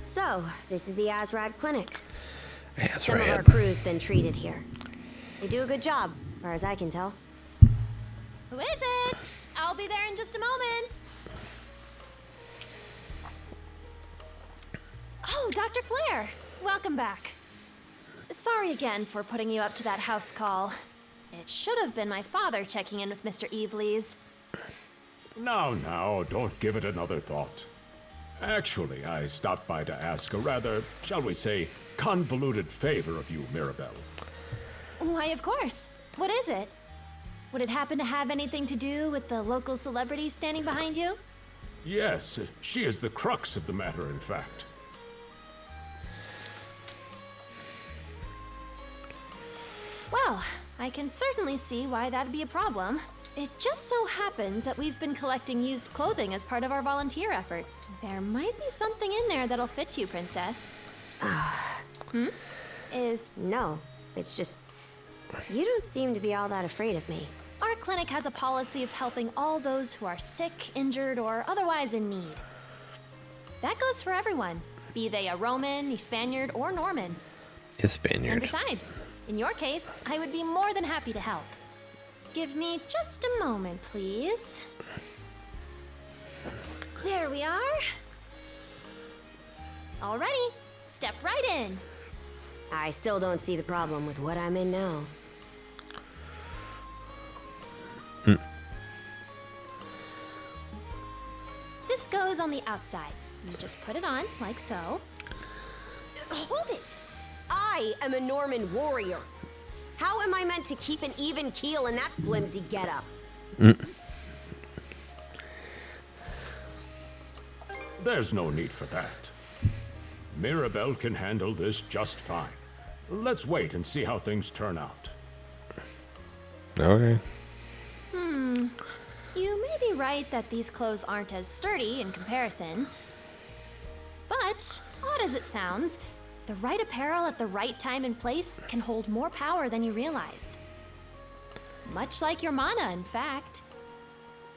So, this is the Azrad Clinic. Some of Azrad. our crew's been treated here. They do a good job, as far as I can tell. Who is it? I'll be there in just a moment. Oh, Dr. Flair. Welcome back. Sorry again for putting you up to that house call. It should have been my father checking in with Mr. Evelees. Now, don't give it another thought. Actually, I stopped by to ask a rather, shall we say, convoluted favor of you, Mirabelle. Why, of course. What is it? Would it happen to have anything to do with the local celebrity standing behind you? Yes, she is the crux of the matter, in fact. Well, I can certainly see why that'd be a problem. It just so happens that we've been collecting used clothing as part of our volunteer efforts. There might be something in there that'll fit you, Princess. No, it's just... You don't seem to be all that afraid of me. Our clinic has a policy of helping all those who are sick, injured, or otherwise in need. That goes for everyone, be they a Roman, a Spaniard, or Norman. A Spaniard. And besides, in your case, I would be more than happy to help. Give me just a moment, please. There we are. Alrighty, step right in. I still don't see the problem with what I'm in now. This goes on the outside. You just put it on, like so. Hold it! I am a Norman warrior. How am I meant to keep an even keel in that flimsy getup? There's no need for that. Mirabelle can handle this just fine. Let's wait and see how things turn out. Okay. You may be right that these clothes aren't as sturdy in comparison. But, odd as it sounds, the right apparel at the right time and place can hold more power than you realize. Much like your mana, in fact.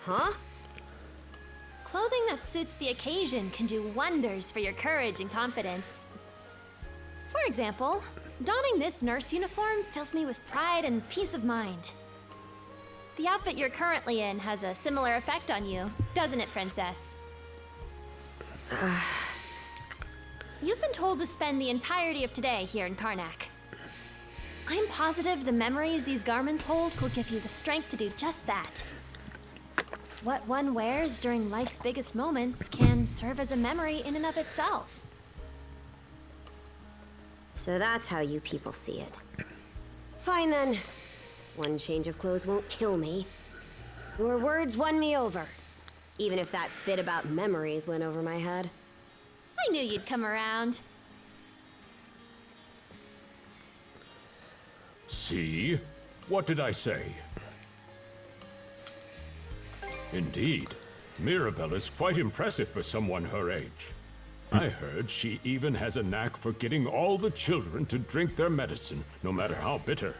Huh? Clothing that suits the occasion can do wonders for your courage and confidence. For example, donning this nurse uniform fills me with pride and peace of mind. The outfit you're currently in has a similar effect on you, doesn't it, Princess? You've been told to spend the entirety of today here in Karnak. I'm positive the memories these garments hold will give you the strength to do just that. What one wears during life's biggest moments can serve as a memory in and of itself. So that's how you people see it. Fine then. One change of clothes won't kill me. Your words won me over. Even if that bit about memories went over my head. I knew you'd come around. See? What did I say? Indeed, Mirabelle is quite impressive for someone her age. I heard she even has a knack for getting all the children to drink their medicine, no matter how bitter.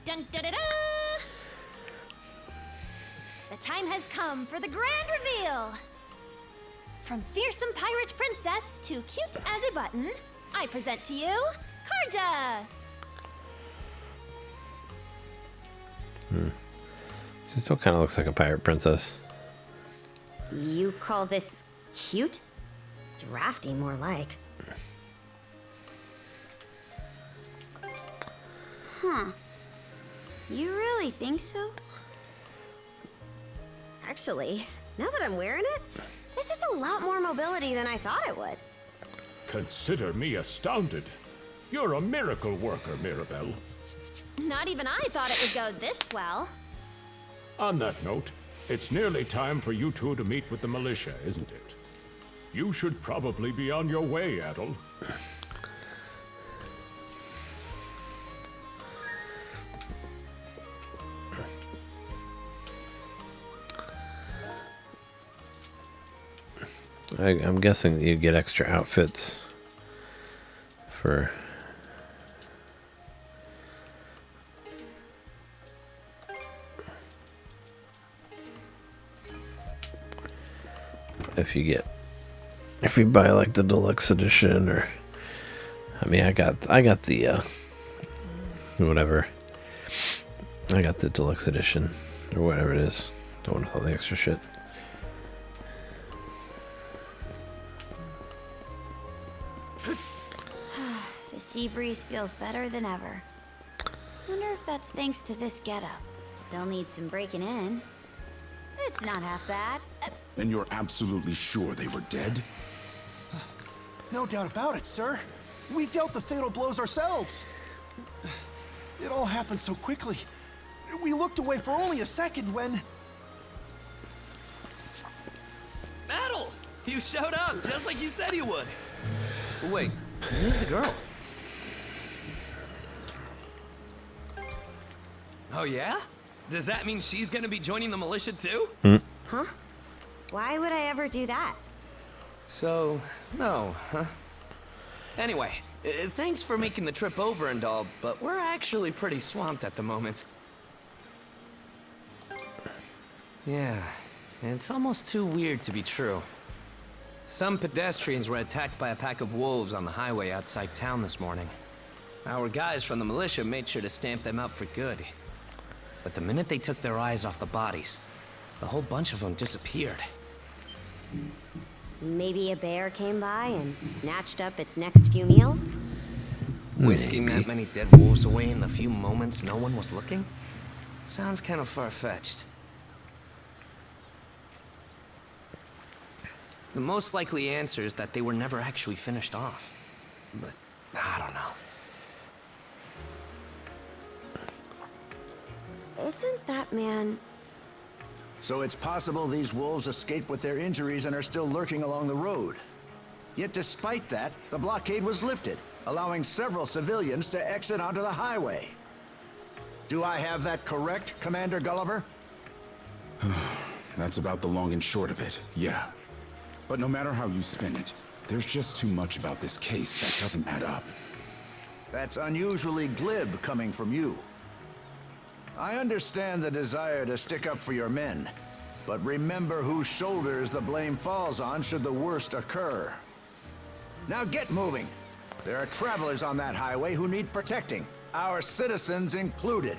Dun da da da! The time has come for the grand reveal! From fearsome pirate princess to cute as a button, I present to you, Karja! She still kind of looks like a pirate princess. You call this cute? Drafty, more like. Huh. You really think so? Actually, now that I'm wearing it, this is a lot more mobility than I thought it would. Consider me astounded. You're a miracle worker, Mirabelle. Not even I thought it would go this well. On that note, it's nearly time for you two to meet with the militia, isn't it? You should probably be on your way, Adol. I'm guessing that you get extra outfits for... if you get if you buy like the deluxe edition, or I mean, I got the whatever. I got the deluxe edition or whatever it is. Don't want all the extra shit. The sea breeze feels better than ever. Wonder if that's thanks to this getup. Still needs some breaking in. It's not half bad. And you're absolutely sure they were dead? No doubt about it, sir. We dealt the fatal blows ourselves. It all happened so quickly. We looked away for only a second when... Metal! You showed up just like you said you would. Wait, who's the girl? Oh yeah? Does that mean she's gonna be joining the militia too? Huh? Why would I ever do that? So, no, huh? Anyway, thanks for making the trip over and all, but we're actually pretty swamped at the moment. Yeah, it's almost too weird to be true. Some pedestrians were attacked by a pack of wolves on the highway outside town this morning. Our guys from the militia made sure to stamp them out for good. But the minute they took their eyes off the bodies, the whole bunch of them disappeared. Maybe a bear came by and snatched up its next few meals? Whisking that many dead wolves away in the few moments no one was looking? Sounds kind of far-fetched. The most likely answer is that they were never actually finished off. But, I don't know. Isn't that man... So it's possible these wolves escaped with their injuries and are still lurking along the road. Yet despite that, the blockade was lifted, allowing several civilians to exit onto the highway. Do I have that correct, Commander Gulliver? That's about the long and short of it, yeah. But no matter how you spin it, there's just too much about this case that doesn't add up. That's unusually glib coming from you. I understand the desire to stick up for your men, but remember whose shoulders the blame falls on should the worst occur. Now get moving. There are travelers on that highway who need protecting, our citizens included.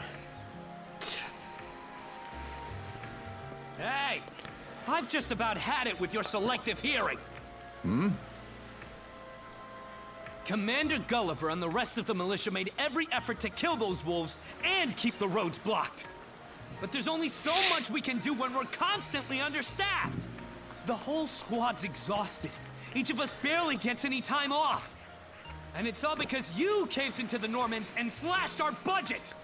Hey! I've just about had it with your selective hearing. Commander Gulliver and the rest of the militia made every effort to kill those wolves and keep the roads blocked. But there's only so much we can do when we're constantly understaffed. The whole squad's exhausted. Each of us barely gets any time off. And it's all because you caved into the Normans and slashed our budget!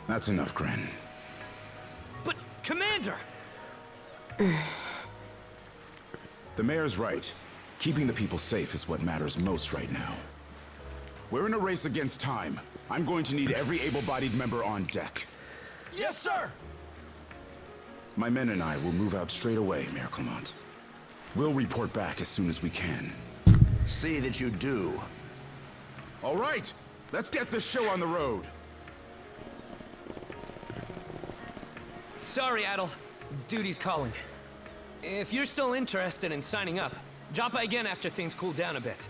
That's enough, Gren. But, Commander! The mayor's right. Keeping the people safe is what matters most right now. We're in a race against time. I'm going to need every able-bodied member on deck. Yes, sir! My men and I will move out straight away, Mayor Clement. We'll report back as soon as we can. See that you do. All right, let's get this show on the road. Sorry, Adel. Duty's calling. If you're still interested in signing up, drop by again after things cool down a bit.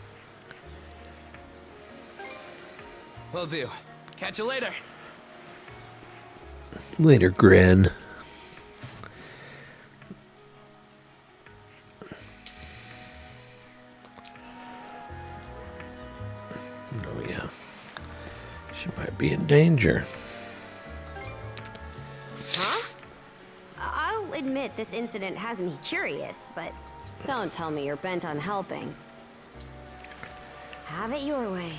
Will do. Catch you later. Later, Gren. Oh, yeah. She might be in danger. Huh? I'll admit this incident has me curious, but don't tell me you're bent on helping. Have it your way.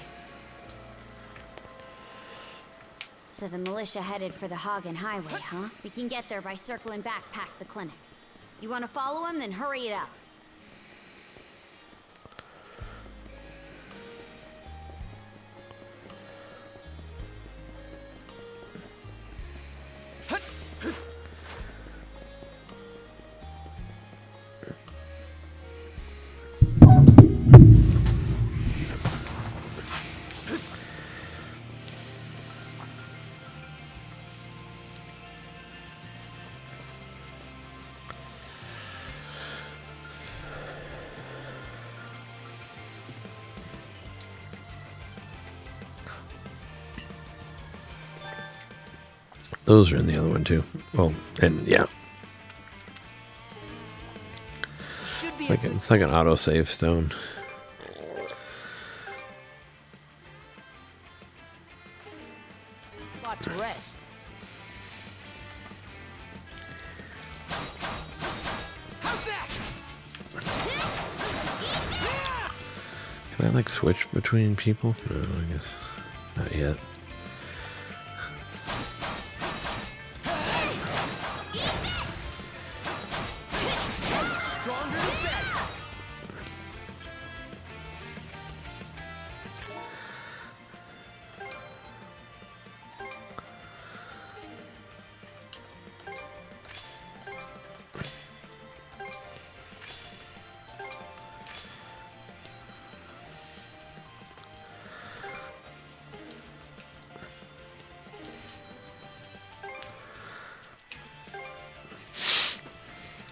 So the militia headed for the Hagen Highway, huh? We can get there by circling back past the clinic. You want to follow him? Then hurry it up. Those are in the other one too. Well, and yeah. It's like an autosave stone. Spot to rest. Can I like switch between people? No, I guess not yet.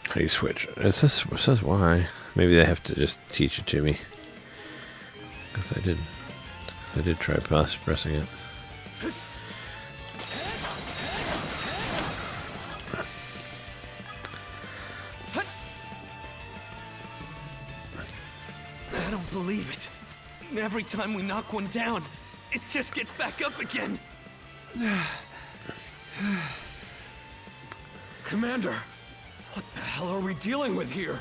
How do you switch? It says why. Maybe they have to just teach it to me. Because I did try pressing it. I don't believe it. Every time we knock one down, it just gets back up again. Commander, what the hell are we dealing with here?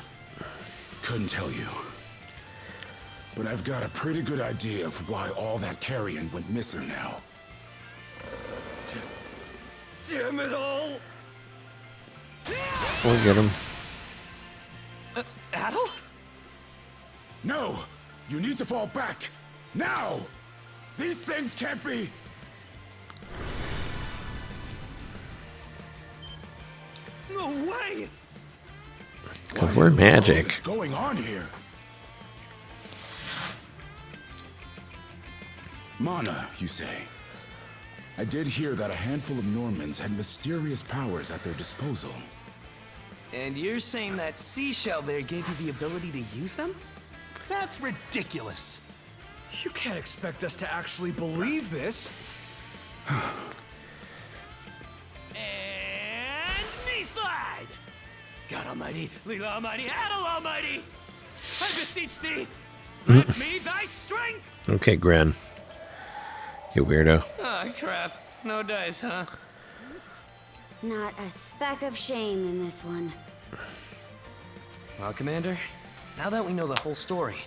Couldn't tell you. But I've got a pretty good idea of why all that carrion went missing now. Damn it all! We'll get him. Adel? No! You need to fall back! Now! These things can't be... No way! Because we're magic. What's going on here? Mana, you say? I did hear that a handful of Normans had mysterious powers at their disposal. And you're saying that seashell there gave you the ability to use them? That's ridiculous. You can't expect us to actually believe this. And knee slide! God Almighty, Leela Almighty, Adel Almighty! I beseech thee, grant me thy strength! Okay, Gren. You weirdo. Ah, crap. No dice, huh? Not a speck of shame in this one. Well, Commander, now that we know the whole story,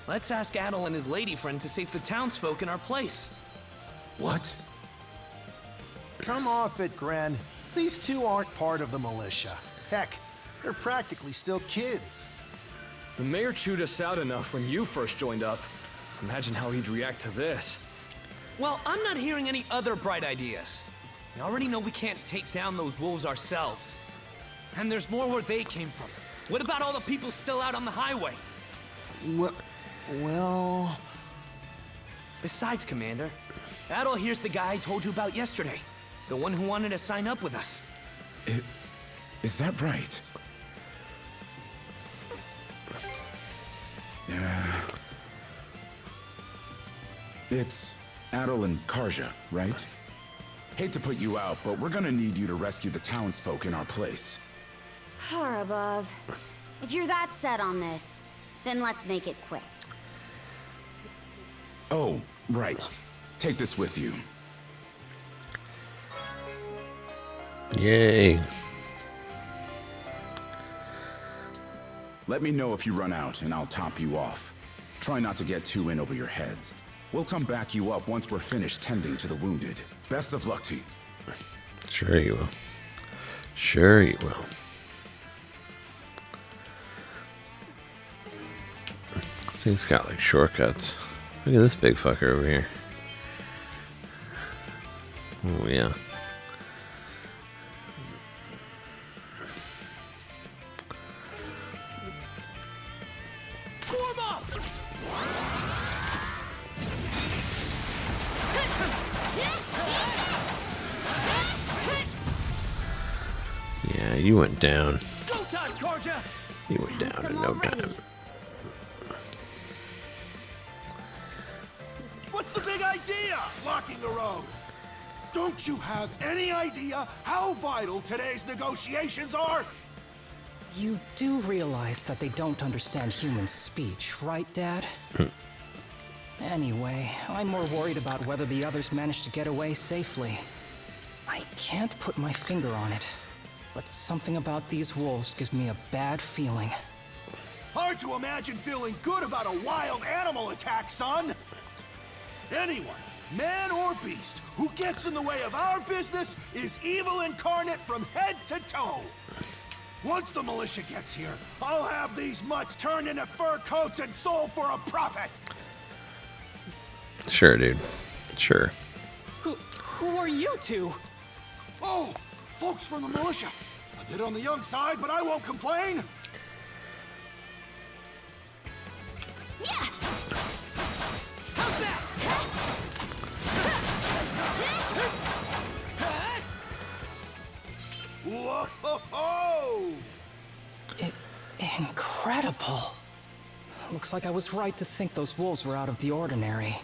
let's ask Adel and his lady friend to save the townsfolk in our place. What? Come off it, Gren. These two aren't part of the militia. Heck, they're practically still kids. The mayor chewed us out enough when you first joined up. Imagine how he'd react to this. Well, I'm not hearing any other bright ideas. We already know we can't take down those wolves ourselves. And there's more where they came from. What about all the people still out on the highway? Well... Besides, Commander, Adel here's the guy I told you about yesterday. The one who wanted to sign up with us. Is that right? Yeah. It's Adel and Karja, right? Hate to put you out, but we're gonna need you to rescue the townsfolk in our place. Far above. If you're that set on this, then let's make it quick. Oh, right. Take this with you. Yay. Let me know if you run out, and I'll top you off. Try not to get too in over your heads. We'll come back you up once we're finished tending to the wounded. Best of luck to you. Sure you will. Sure you will. He's got like shortcuts. Look at this big fucker over here. Oh yeah. Yeah, you went down. Go time, Karja! You went down in no time. What's the big idea? Blocking the road. Don't you have any idea how vital today's negotiations are? You do realize that they don't understand human speech, right, Dad? Anyway, I'm more worried about whether the others managed to get away safely. I can't put my finger on it, but something about these wolves gives me a bad feeling. Hard to imagine feeling good about a wild animal attack, son! Anyone, man or beast, who gets in the way of our business is evil incarnate from head to toe! Once the militia gets here, I'll have these mutts turned into fur coats and sold for a profit! Sure, dude. Sure. Who are you two? Oh, folks from the militia. A bit on the young side, but I won't complain. Yeah. Whoa! Incredible. Looks like I was right to think those wolves were out of the ordinary.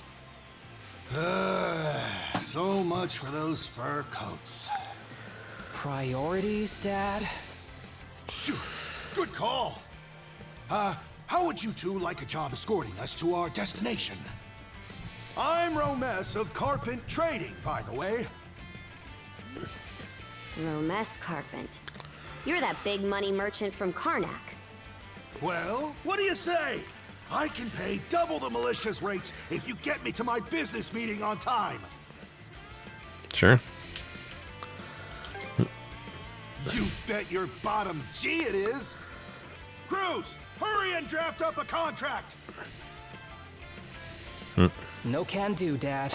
So much for those fur coats. Priorities, Dad? Shoot, good call. How would you two like a job escorting us to our destination? I'm Romes of Carpent Trading, by the way. Romes Carpent. You're that big money merchant from Karnak. Well, what do you say? I can pay double the militia's rates if you get me to my business meeting on time. Sure. You bet your bottom G it is. Cruz, hurry and draft up a contract. No can do, Dad.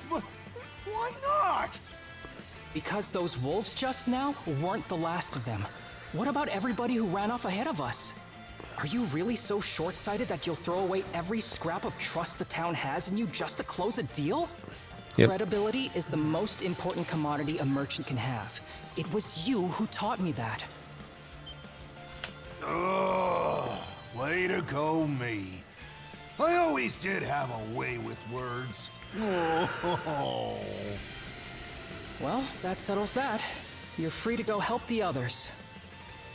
Why not? Because those wolves just now weren't the last of them. What about everybody who ran off ahead of us? Are you really so short-sighted that you'll throw away every scrap of trust the town has in you just to close a deal? Yep. Credibility is the most important commodity a merchant can have. It was you who taught me that. Oh, way to go, me. I always did have a way with words. Oh. Well, that settles that. You're free to go help the others.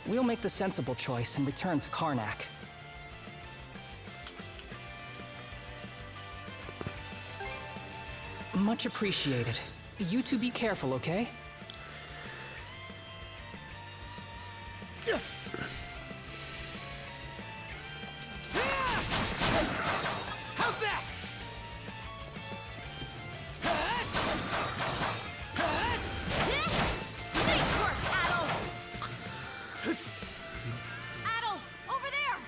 We'll make the sensible choice and return to Karnak. Much appreciated. You two be careful, okay? How's that? Nice work, Adel! Adel, over there!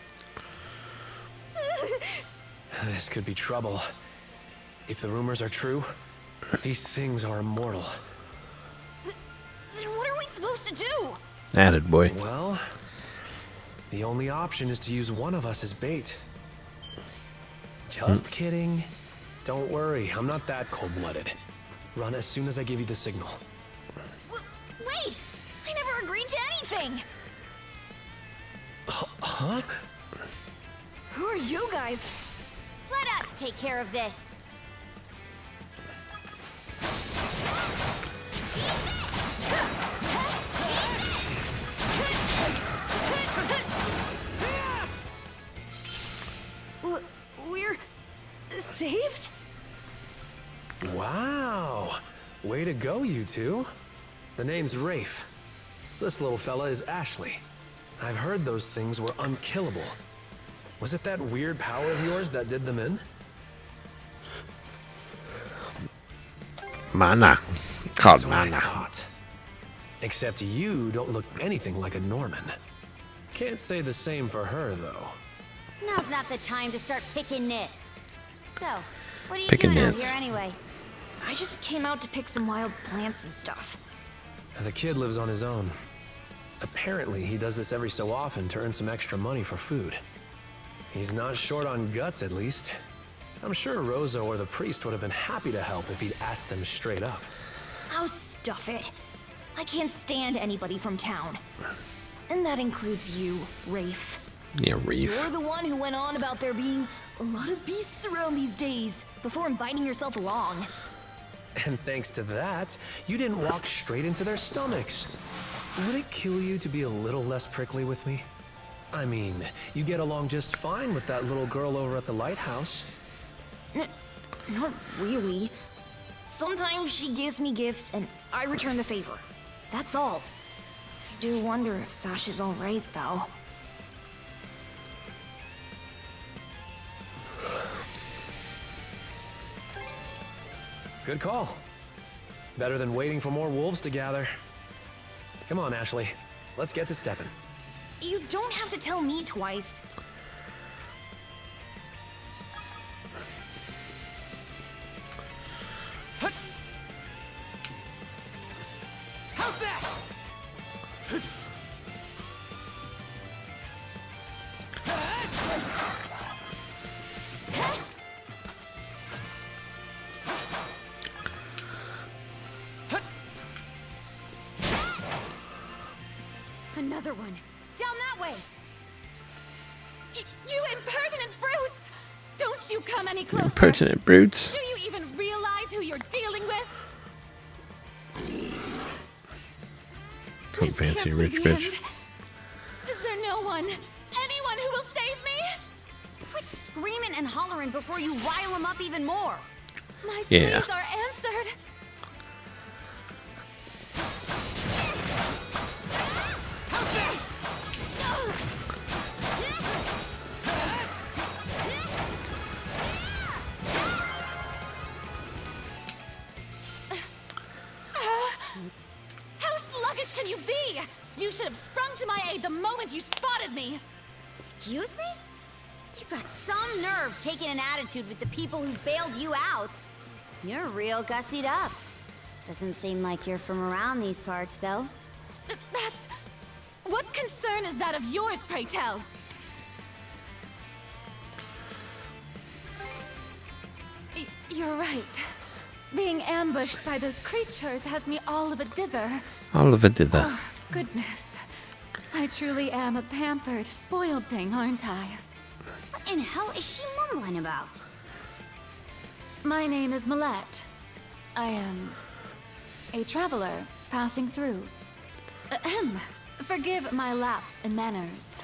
This could be trouble. If the rumors are true, these things are immortal. Then what are we supposed to do? Added boy. Well, the only option is to use one of us as bait. Just kidding. Don't worry, I'm not that cold-blooded. Run as soon as I give you the signal. Wait! I never agreed to anything! Huh? Who are you guys? Let us take care of this. We're saved? Wow! Way to go, you two. The name's Rafe. This little fella is Ashley. I've heard those things were unkillable. Was it that weird power of yours that did them in? Mana. Called That's what I mana. thought. Except you don't look anything like a Norman. Can't say the same for her, though. Now's not the time to start picking nits. So, what are you Picking doing nits. out here anyway? I just came out to pick some wild plants and stuff. The kid lives on his own. Apparently, he does this every so often to earn some extra money for food. He's not short on guts, at least. I'm sure Rozo or the priest would have been happy to help if he'd asked them straight up. Oh, stuff it. I can't stand anybody from town. And that includes you, Rafe. Yeah, Reef. You're the one who went on about there being a lot of beasts around these days before inviting yourself along. And thanks to that, you didn't walk straight into their stomachs. Would it kill you to be a little less prickly with me? I mean, you get along just fine with that little girl over at the lighthouse. Not really. Sometimes she gives me gifts and I return the favor. That's all. I do wonder if Sasha's alright, though. Good call. Better than waiting for more wolves to gather. Come on, Ashley. Let's get to stepping. You don't have to tell me twice. How's that? Another one. Down that way! You impertinent brutes! Don't you come any closer! Impertinent brutes. Do you even realize who you're dealing with? Some fancy rich bitch. Is there no one, anyone who will save me? Quit screaming and hollering before you rile them up even more. My Yeah. pleas are answered. How sluggish can you be? You should have sprung to my aid the moment you spotted me. Excuse me? You got some nerve taking an attitude with the people who bailed you out. You're real gussied up. Doesn't seem like you're from around these parts, though. That's... What concern is that of yours, pray tell? You're right. Being ambushed by those creatures has me all of a dither. All of it did that. Oh, goodness. I truly am a pampered, spoiled thing, aren't I? What in hell is she mumbling about? My name is Millette. I am a traveler passing through. Ahem. Forgive my lapse in manners.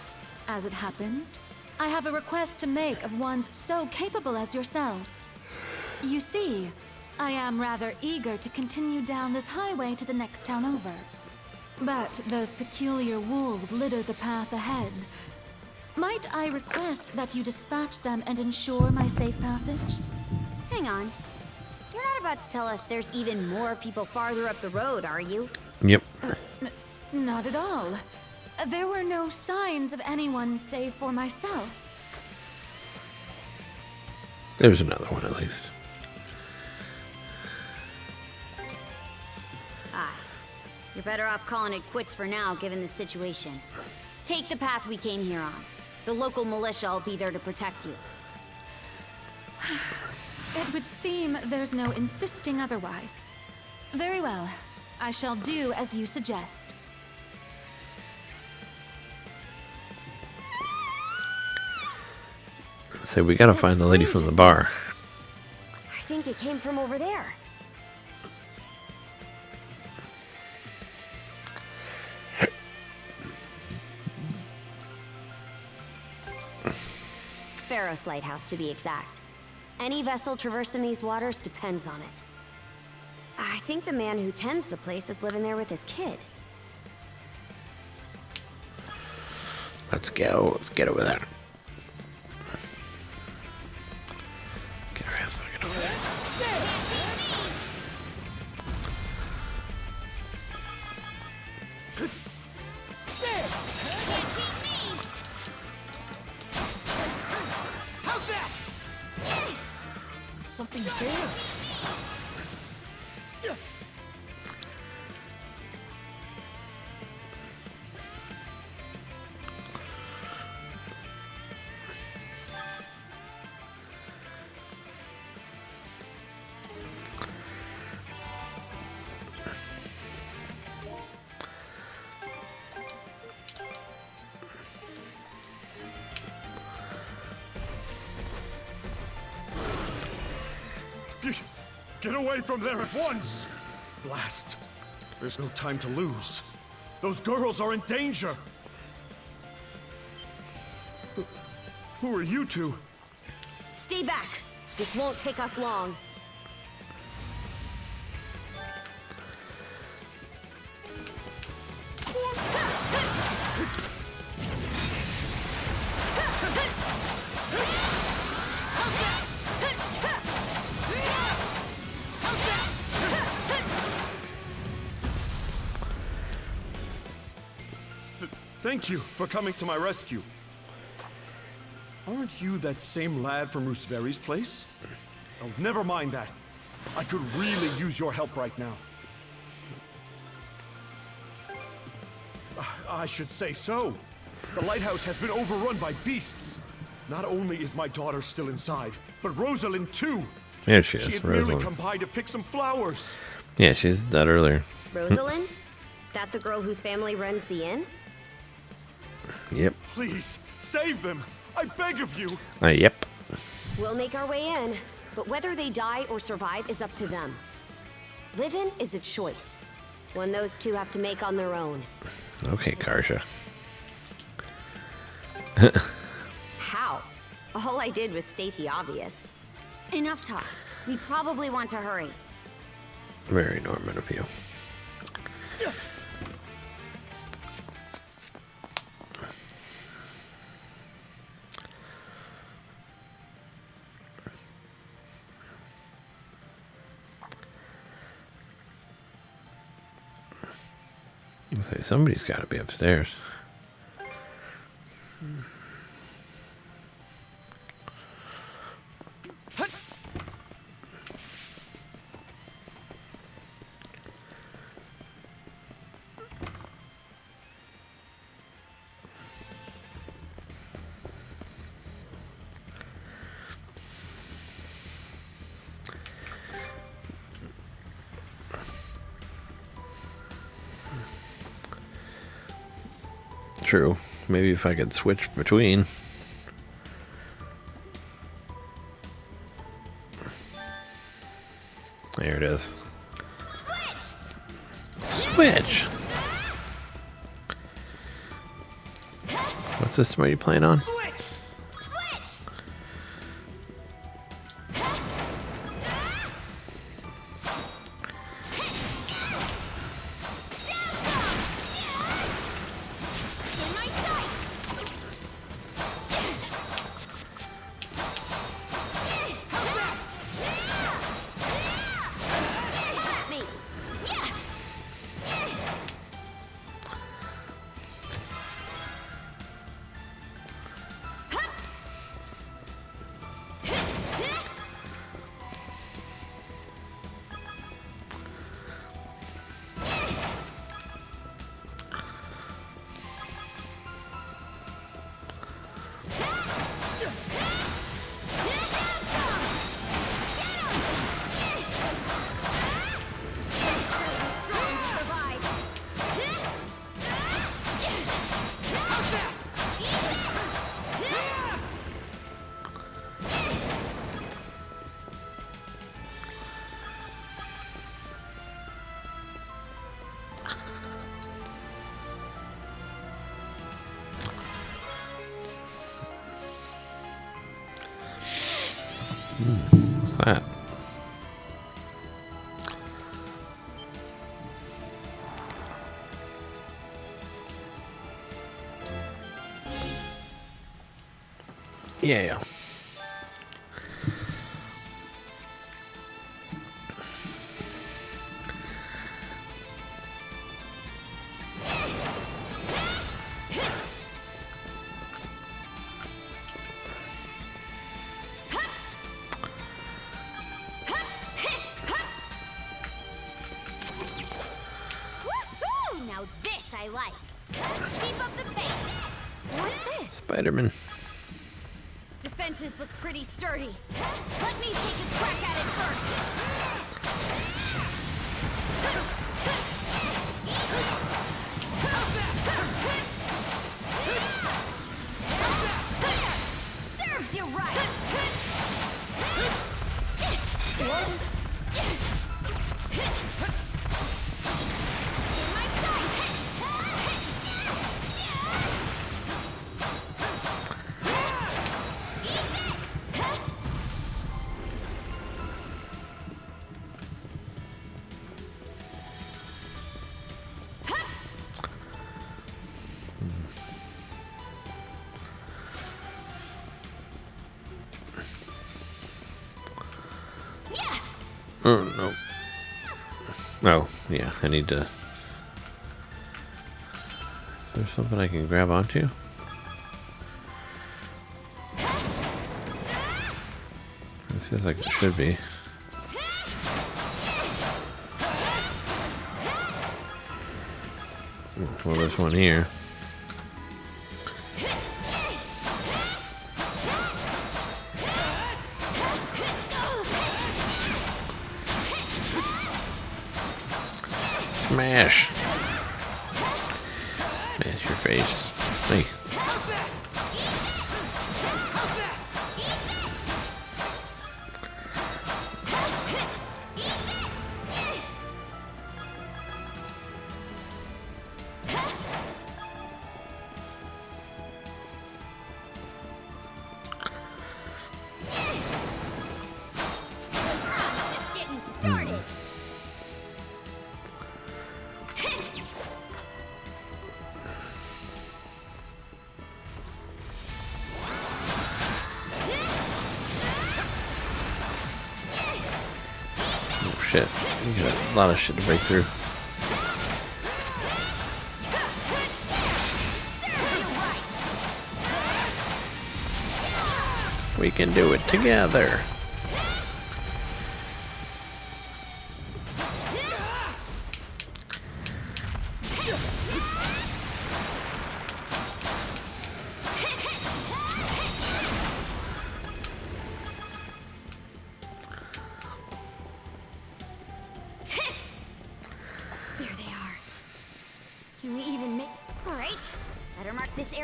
As it happens, I have a request to make of ones so capable as yourselves. You see, I am rather eager to continue down this highway to the next town over. But those peculiar wolves litter the path ahead. Might I request that you dispatch them and ensure my safe passage? Hang on. You're not about to tell us there's even more people farther up the road, are you? Yep. Not at all. There were no signs of anyone save for myself. There's another one at least. You're better off calling it quits for now, given the situation. Take the path we came here on. The local militia will be there to protect you. It would seem there's no insisting otherwise. Very well. I shall do as you suggest. So we gotta find the lady from the bar. I think it came from over there. Pharos Lighthouse, to be exact. Any vessel traversing these waters depends on it. I think the man who tends the place is living there with his kid. Let's go. Let's get over there. Get around fucking over there. How's that? Something's there. Get away from there at once! Blast. There's no time to lose. Those girls are in danger! Who are you two? Stay back. This won't take us long. Thank you for coming to my rescue. Aren't you that same lad from Rooseveri's place? Oh, never mind that. I could really use your help right now. I should say so. The lighthouse has been overrun by beasts. Not only is my daughter still inside, but Rosalind too. There she is, She had merely Rosalind. come by to pick some flowers. Yeah, she's that earlier. Rosalind? That the girl whose family runs the inn? Yep. Please, save them. I beg of you. Yep. We'll make our way in, but whether they die or survive is up to them. Living is a choice, one those two have to make on their own. Okay, Karsha. How? All I did was state the obvious. Enough talk. We probably want to hurry. Very Norman of you. Say somebody's got to be upstairs. True. Maybe if I could switch between. There it is. Switch! What's this somebody playing on? What's that? Yeah. Woohoo! Now this I like. Let's keep up the pace. What's this? Spider-Man. Its defenses look pretty sturdy. Let me take a crack at it first. Serves you right. What? Oh, no. Oh, yeah, I need to... Is there something I can grab onto? It feels like it should be. Well, there's one here. Smash! Smash your face. Hey. Shit. You got a lot of shit to break through. We can do it together.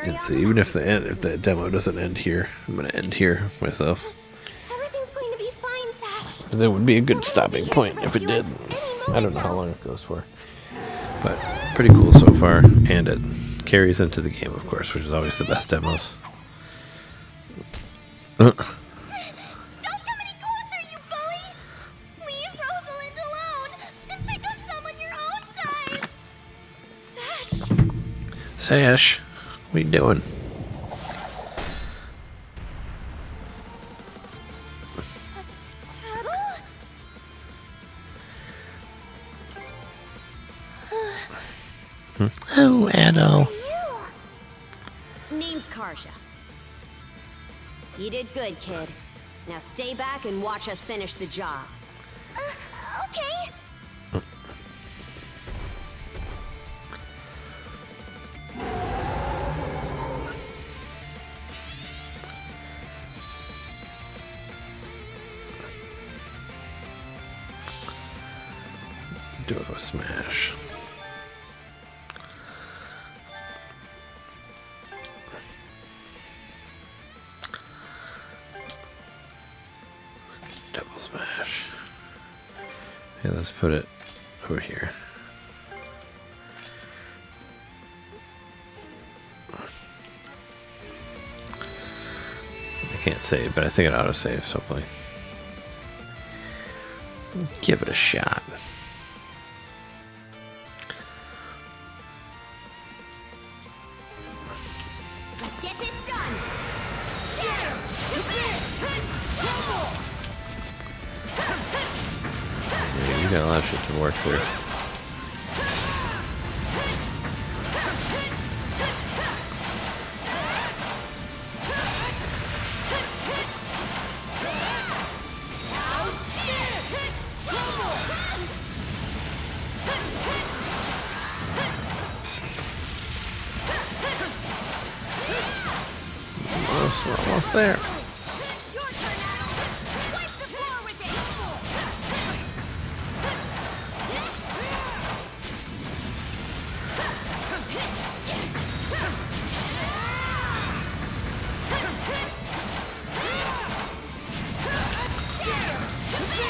Let's see, even if the demo doesn't end here, I'm gonna end here myself. Everything's going to be fine, Sash. That would be a good stopping point if it did. I don't know how long it goes for, but pretty cool so far, and it carries into the game, of course, which is always the best demos. Don't come any closer, you bully! Leave Rosalind alone and pick up someone your own size. Sash. Sash, what are you doing? Oh, Adol. Name's Karja. You did good, kid. Now stay back and watch us finish the job. Okay. Do it with smash. Double smash. Okay, let's put it over here. I can't save, but I think it auto-saves, hopefully. Give it a shot. Let's get this done. Yeah, you got a lot of shit to work through. We're almost there.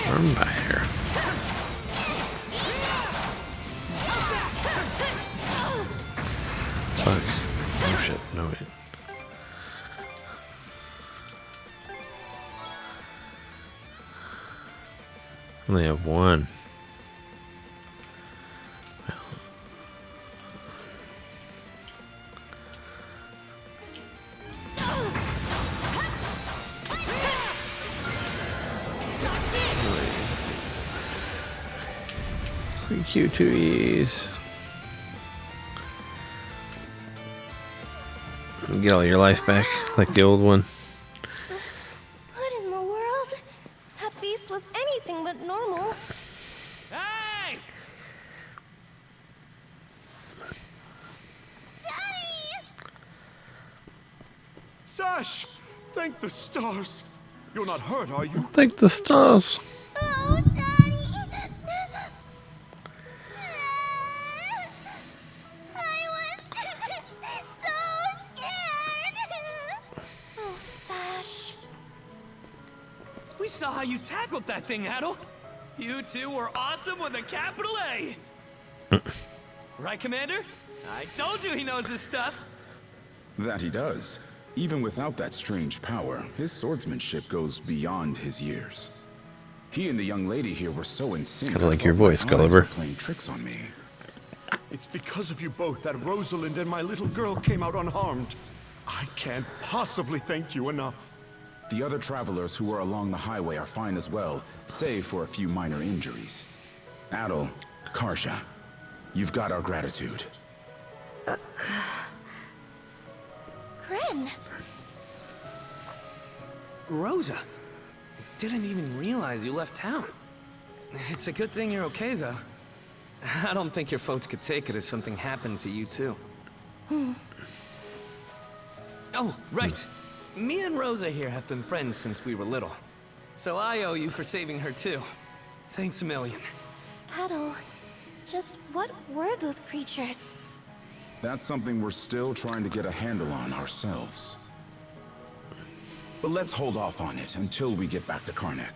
Vampire. Fuck. Oh shit, no wait. Only have one. Q2Es. Get all your life back, like the old one. What in the world? That beast was anything but normal. Hey! Sash! Thank the stars. You're not hurt, are you? Thank the stars. Oh, Daddy! I was so scared! Oh, Sash. We saw how you tackled that thing, Adel. You two were awesome with a capital A. Right, Commander? I told you he knows his stuff. That he does. Even without that strange power, his swordsmanship goes beyond his years. He and the young lady here were so in sync. Kinda like I your thought my voice, eyes Gulliver. were playing tricks on me. It's because of you both that Rosalind and my little girl came out unharmed. I can't possibly thank you enough. The other travelers who were along the highway are fine as well, save for a few minor injuries. Adel, Karja, you've got our gratitude. Gren. Rosa. Didn't even realize you left town. It's a good thing you're okay, though. I don't think your folks could take it if something happened to you, too. Oh, right. Me and Rosa here have been friends since we were little. So I owe you for saving her, too. Thanks a million. Adel, just what were those creatures? That's something we're still trying to get a handle on ourselves. But let's hold off on it until we get back to Karnak.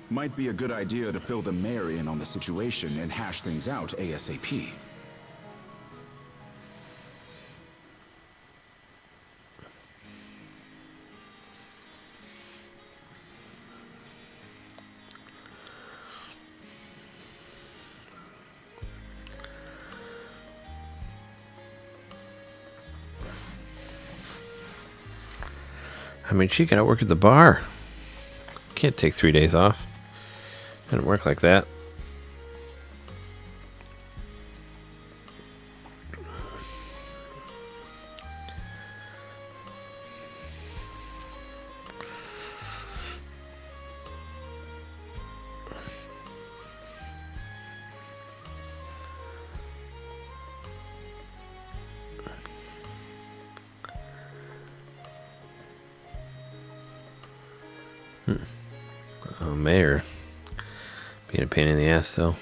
Might be a good idea to fill the mayor in on the situation and hash things out ASAP. I mean, she gotta work at the bar. Can't take 3 days off. Doesn't work like that. Oh, mayor. Being a pain in the ass, though.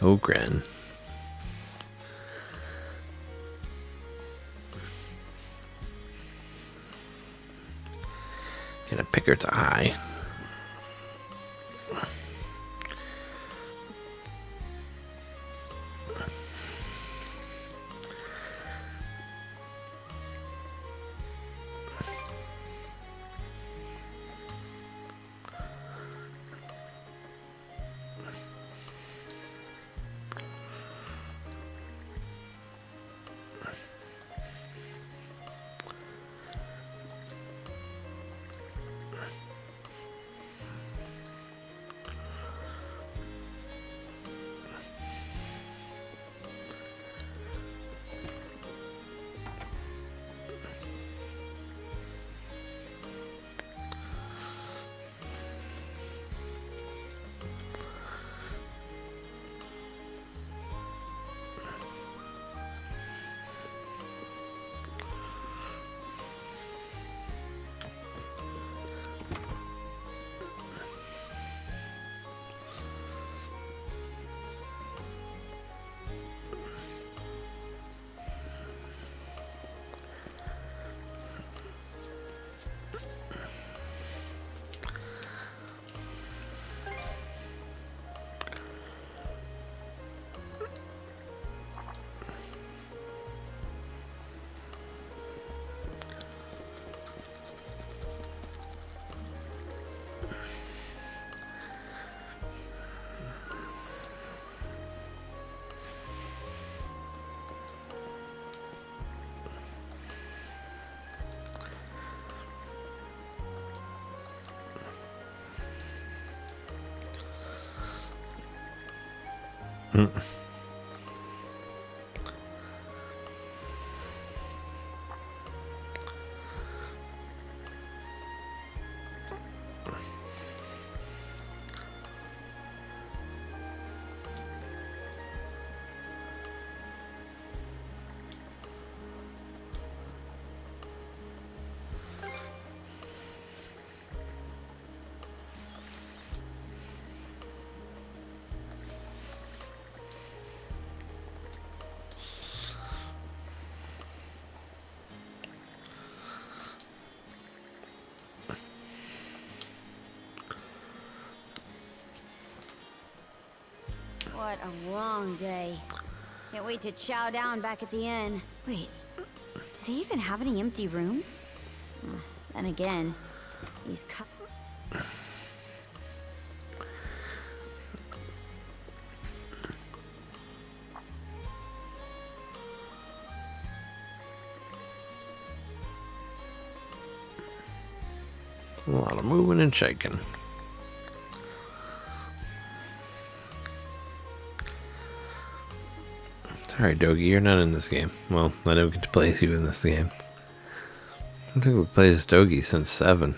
Ogren. And a Pickert's eye. What a long day. Can't wait to chow down back at the inn. Wait, do they even have any empty rooms? Then again, these A lot of moving and shaking. Sorry, Dogi, you're not in this game. Well, I don't get to play as you in this game. I think we've played as Dogi since 7.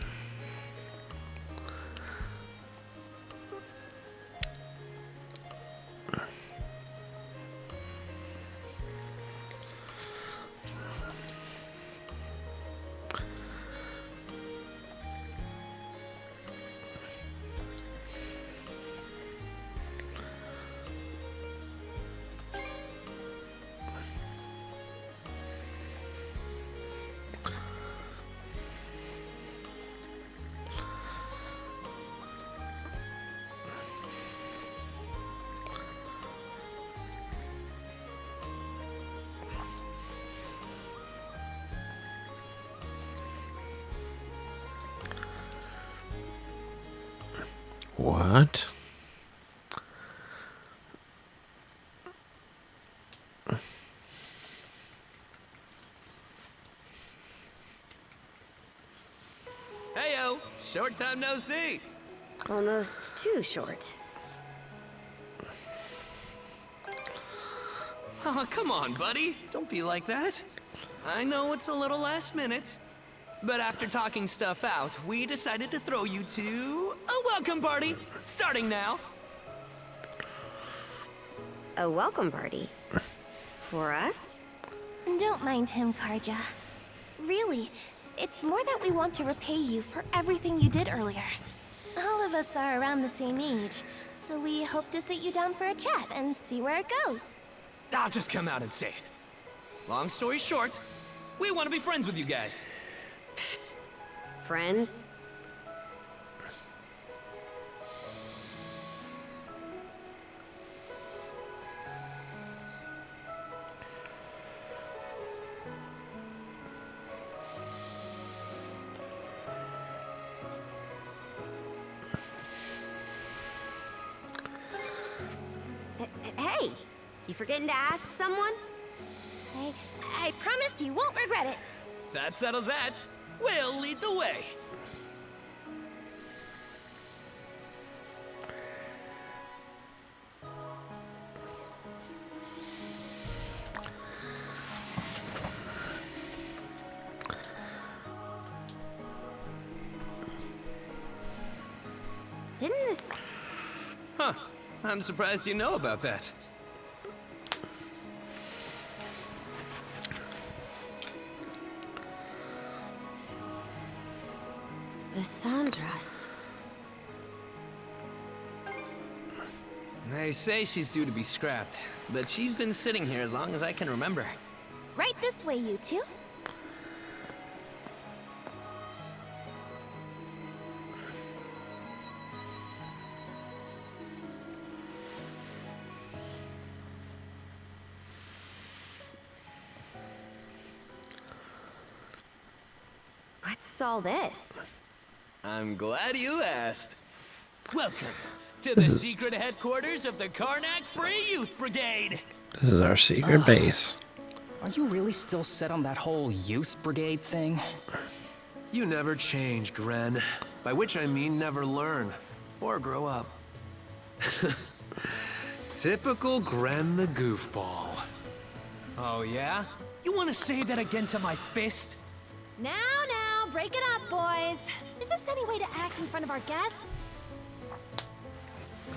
What? Heyo, short time no see. Almost too short. Oh, come on, buddy. Don't be like that. I know it's a little last minute, but after talking stuff out, we decided to throw you to a welcome party, starting now. A welcome party? For us? Don't mind him, Karja. Really, it's more that we want to repay you for everything you did earlier. All of us are around the same age, so we hope to sit you down for a chat and see where it goes. I'll just come out and say it. Long story short, we want to be friends with you guys. Friends? Hey, you forgetting to ask someone? I promise you won't regret it. That settles that. We'll lead the way. Didn't this... Huh. I'm surprised you know about that. The Sandras. They say she's due to be scrapped, but she's been sitting here as long as I can remember. Right this way, you two. What's all this? I'm glad you asked. Welcome to the secret headquarters of the Karnak Free Youth Brigade. This is our secret base. Are you really still set on that whole youth brigade thing? You never change, Gren. By which I mean never learn. Or grow up. Typical Gren the goofball. Oh yeah? You want to say that again to my fist? Now, break it up, boys. Is this any way to act in front of our guests?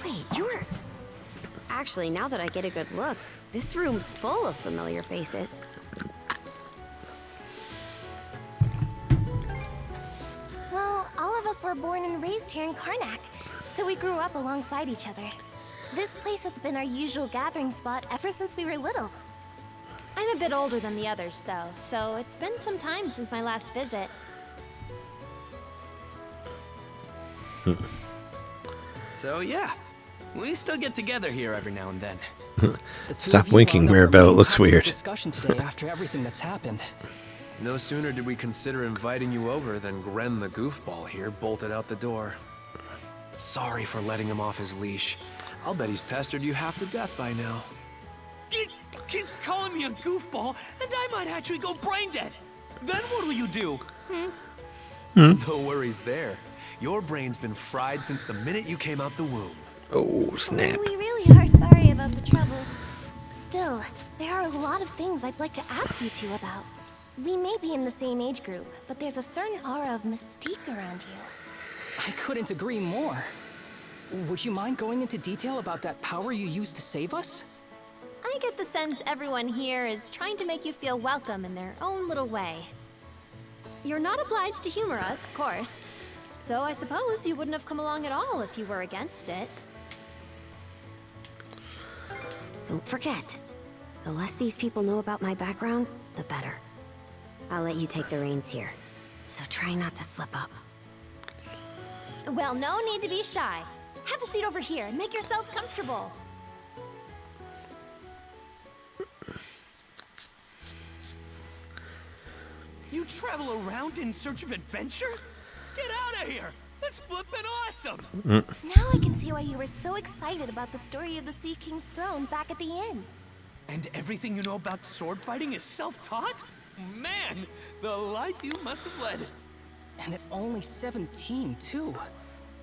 Wait, you're... Actually, now that I get a good look, this room's full of familiar faces. Well, all of us were born and raised here in Karnak, so we grew up alongside each other. This place has been our usual gathering spot ever since we were little. I'm a bit older than the others, though, so it's been some time since my last visit. So yeah, we still get together here every now and then. Stop winking, Mirabelle. It looks weird. Discussion today after everything that's happened. No sooner did we consider inviting you over than Gren the goofball here bolted out the door. Sorry for letting him off his leash. I'll bet he's pestered you half to death by now. Keep calling me a goofball, and I might actually go brain dead. Then what will you do? No worries there. Your brain's been fried since the minute you came out the womb. Oh, snap. We really are sorry about the trouble. Still, there are a lot of things I'd like to ask you two about. We may be in the same age group, but there's a certain aura of mystique around you. I couldn't agree more. Would you mind going into detail about that power you used to save us? I get the sense everyone here is trying to make you feel welcome in their own little way. You're not obliged to humor us, of course. Though I suppose you wouldn't have come along at all if you were against it. Don't forget, the less these people know about my background, the better. I'll let you take the reins here, so try not to slip up. Well, no need to be shy. Have a seat over here and make yourselves comfortable. You travel around in search of adventure? Get out of here! That's flippin' awesome! Now I can see why you were so excited about the story of the Sea King's throne back at the inn. And everything you know about sword fighting is self-taught? Man, the life you must have led. And at only 17, too.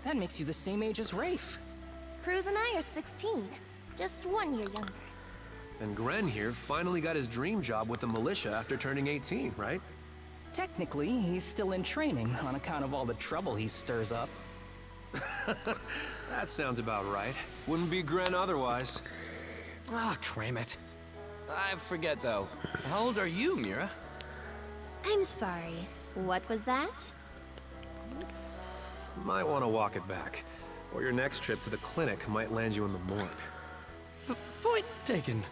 That makes you the same age as Rafe. Cruz and I are 16, just 1 year younger. And Gren here finally got his dream job with the militia after turning 18, right? Technically, he's still in training on account of all the trouble he stirs up. That sounds about right. Wouldn't be Gren otherwise. Ah, cram it. I forget, though. How old are you, I'm sorry. What was that? might want to walk it back. Or your next trip to the clinic might land you in the morgue. Point taken.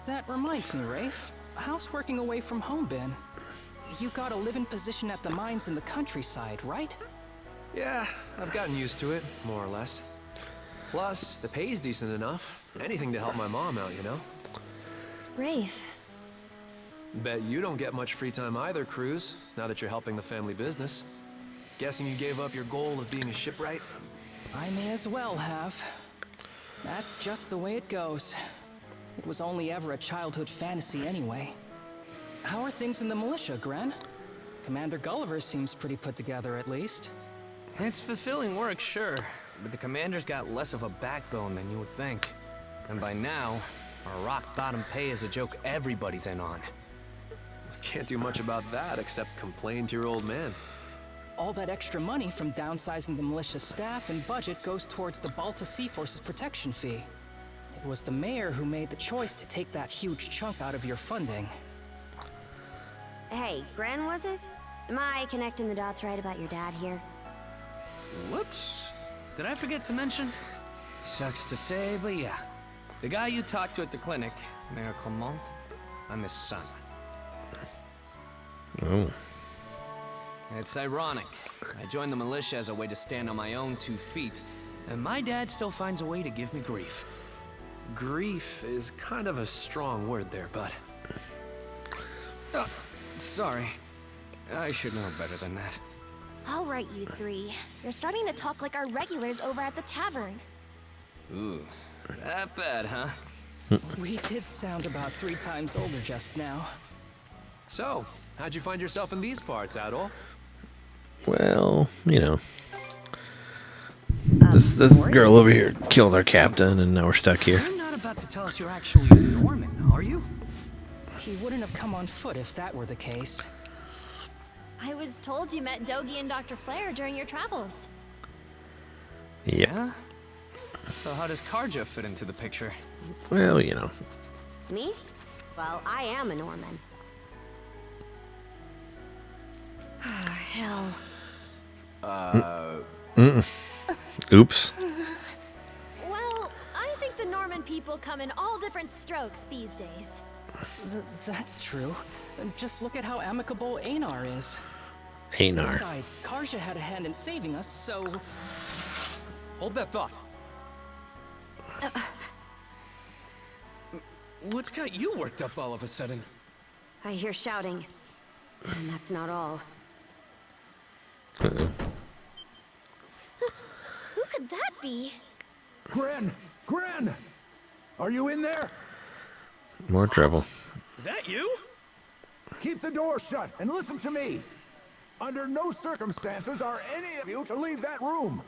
That reminds me, Rafe. How's working away from home been? You got a living position at the mines in the countryside, right? Yeah, I've gotten used to it, more or less. Plus, the pay's decent enough. Anything to help my mom out, you know? Rafe. Bet you don't get much free time either, Cruz, now that you're helping the family business. Guessing you gave up your goal of being a shipwright? I may as well have. That's just the way it goes. It was only ever a childhood fantasy anyway. How are things in the militia, Gren? Commander Gulliver seems pretty put together, at least. It's fulfilling work, sure, but the commander's got less of a backbone than you would think. And by now, our rock-bottom pay is a joke everybody's in on. Can't do much about that except complain to your old man. All that extra money from downsizing the militia staff and budget goes towards the Balta Sea Force's protection fee. It was the mayor who made the choice to take that huge chunk out of your funding. Hey, Gren, was it? Am I connecting the dots right about your dad here? Whoops. Did I forget to mention? Sucks to say, but yeah. The guy you talked to at the clinic, Mayor Clement, I'm his son. Oh. It's ironic. I joined the militia as a way to stand on my own 2 feet, and my dad still finds a way to give me grief. Grief is kind of a strong word there, bud. Sorry. I should know better than that. All right, you three. You're starting to talk like our regulars over at the tavern. Ooh, that bad, huh? We did sound about 3 times older just now. So, how'd you find yourself in these parts, Adol? Well, you know. This girl over here killed our captain, and now we're stuck here. You're not about to tell us you're actually a Norman, are you? He wouldn't have come on foot if that were the case. I was told you met Dogi and Dr. Flair during your travels. Yep. Yeah? So how does Karja fit into the picture? Well, you know. Me? Well, I am a Norman. Hell. Oops. Well, I think the Norman people come in all different strokes these days. That's true. Just look at how amicable Einar is. Einar. Besides, Karja had a hand in saving us, so... Hold that thought. What's got you worked up all of a sudden? I hear shouting. And that's not all. Uh-oh. Who could that be? Gren! Gren! Are you in there? More trouble. Is that you? Keep the door shut and listen to me. Under no circumstances are any of you to leave that room.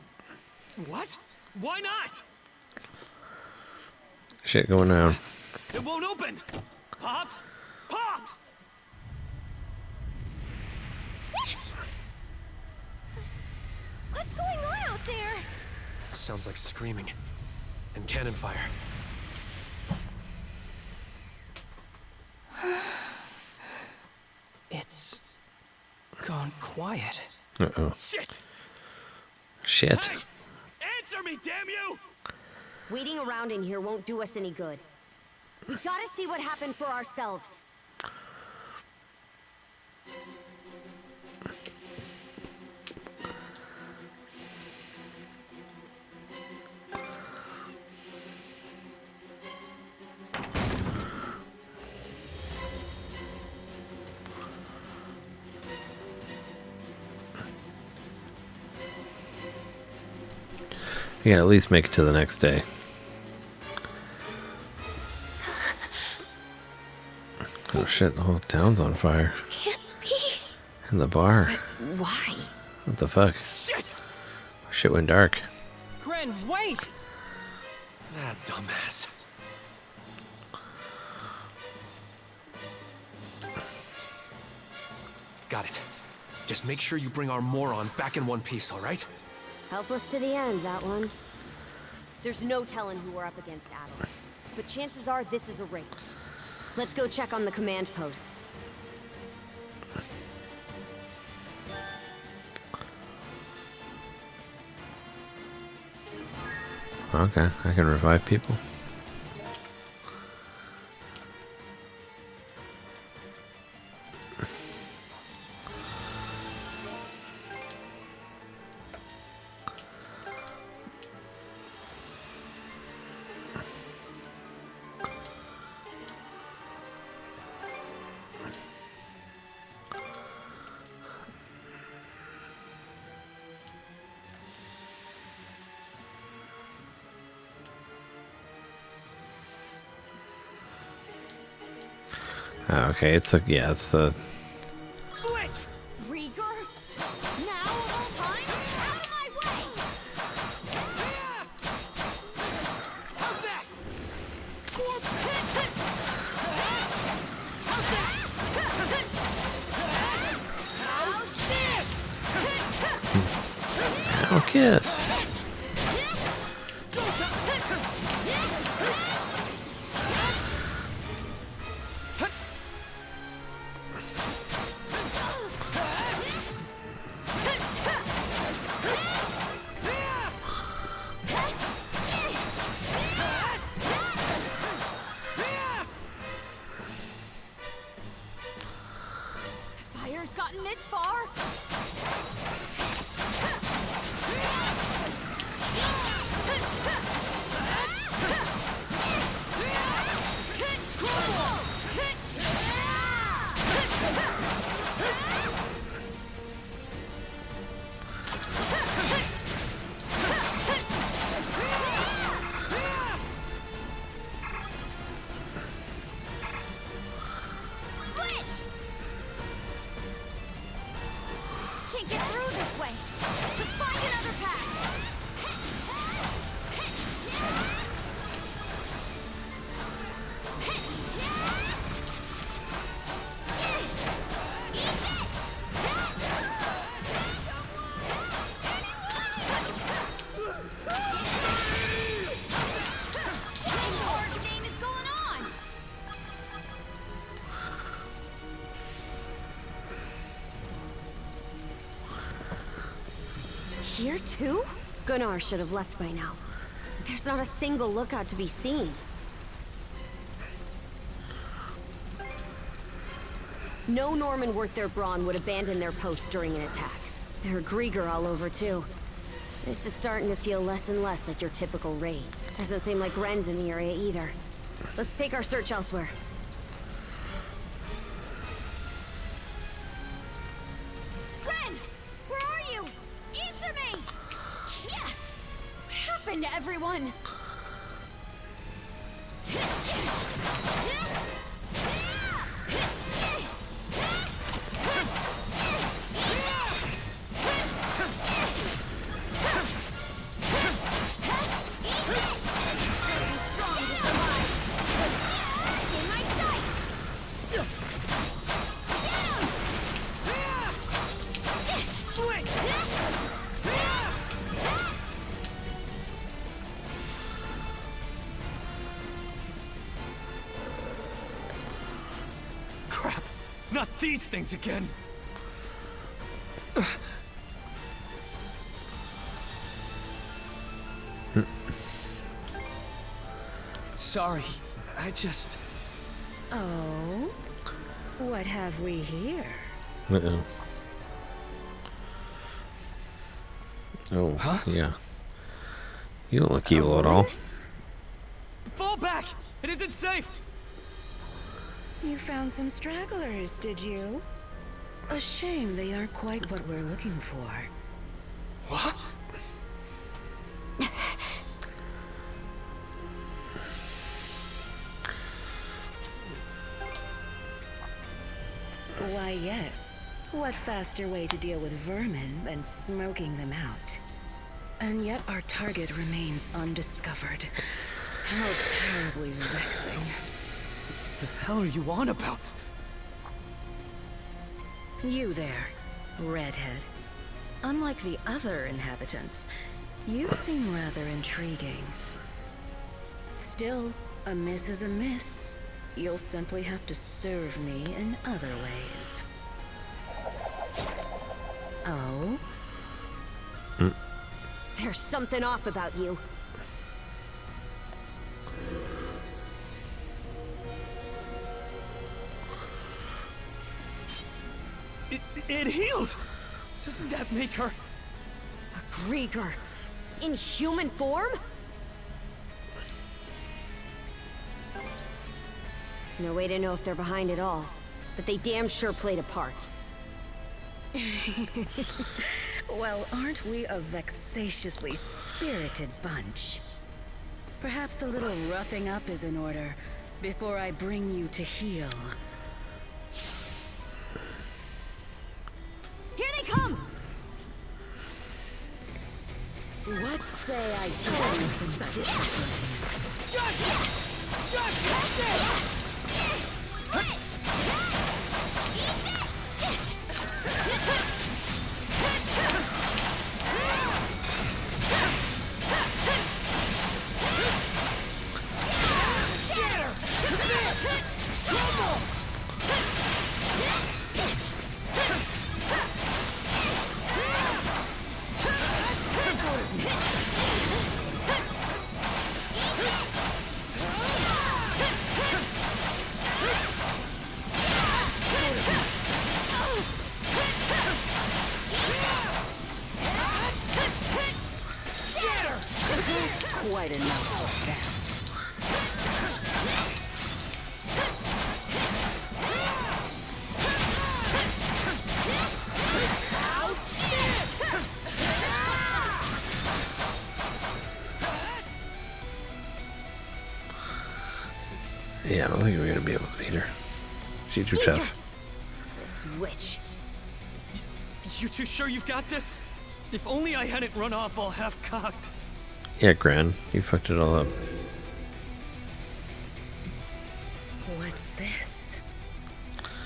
What? Why not? Shit going down. It won't open! Pops! Pops! What's going on out there? Sounds like screaming. And cannon fire. It's... gone quiet. Uh-oh. Shit! Shit. Hey! Answer me, damn you! Waiting around in here won't do us any good. We gotta see what happened for ourselves. You gotta at least make it to the next day. Oh shit, the whole town's on fire. Can't be. And the bar. Why? What the fuck? Shit! Shit went dark. Gren, wait! That dumbass. Got it. Just make sure you bring our moron back in one piece, all right? Helpless to the end, that one. There's no telling who we're up against, Adam. But chances are this is a raid. Let's go check on the command post. Okay, I can revive people. Okay, it's a it's a. Switch! Rieger? Now of all times? Out of my way! How's that? How's this? Now kiss. Fire's gotten this far? Switch! Can't get through this way. Let's find another path. What game is going on? Here too? Gunnar should have left by now. There's not a single lookout to be seen. No Norman worth their brawn would abandon their post during an attack. There are Grieger all over too. This is starting to feel less and less like your typical raid. Doesn't seem like Ren's in the area either. Let's take our search elsewhere. Ren! Where are you? Answer me! Yeah! What happened to everyone? Crap! Not these things again! Sorry, I just... Oh? What have we here? Uh-oh. Oh, Huh? yeah. You don't look evil at all. Fall back! It isn't safe! You found some stragglers, did you? A shame they aren't quite what we're looking for. What? Why, yes. What faster way to deal with vermin than smoking them out? And yet our target remains undiscovered. How terribly vexing. The hell are you on about? You there, redhead. Unlike the other inhabitants, you seem rather intriguing. Still, a miss is a miss. You'll simply have to serve me in other ways. Oh? There's something off about you. It healed! Doesn't that make her... A Grieger. In human form? No way to know if they're behind it all, but they damn sure played a part. Well, aren't we a vexatiously spirited bunch? Perhaps a little roughing up is in order before I bring you to heel. Here they come! What say I tell you some discipline? That's quite enough of that. Yeah, I don't think we're gonna be able to beat her. She's too tough. This witch. You two sure you've got this? If only I hadn't run off all half-cocked. Yeah, Gran, you fucked it all up. What's this?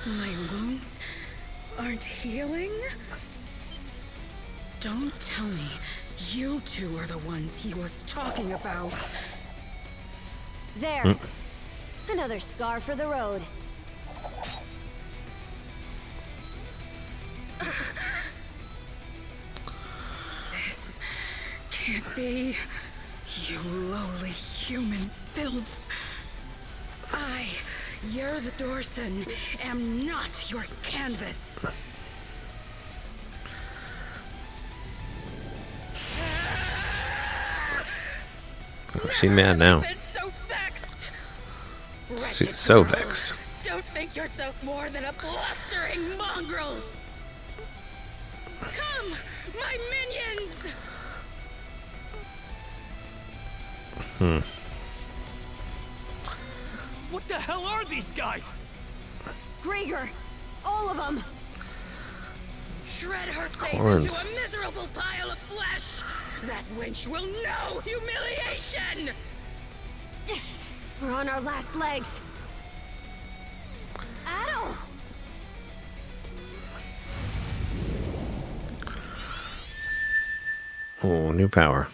My wounds aren't healing? Don't tell me you two are the ones he was talking about. There. Another scar for the road. This can't be. You lowly human filth. I, Yer the Dorson, am not your canvas. Oh, she's mad now. I've been so vexed. She's so vexed. Don't think yourself more than a blustering mongrel. Come, my minions! What the hell are these guys? Grieger! All of them! Shred her face Horns. into a miserable pile of flesh! That wench will know humiliation! We're on our last legs. Adel! Oh, new power.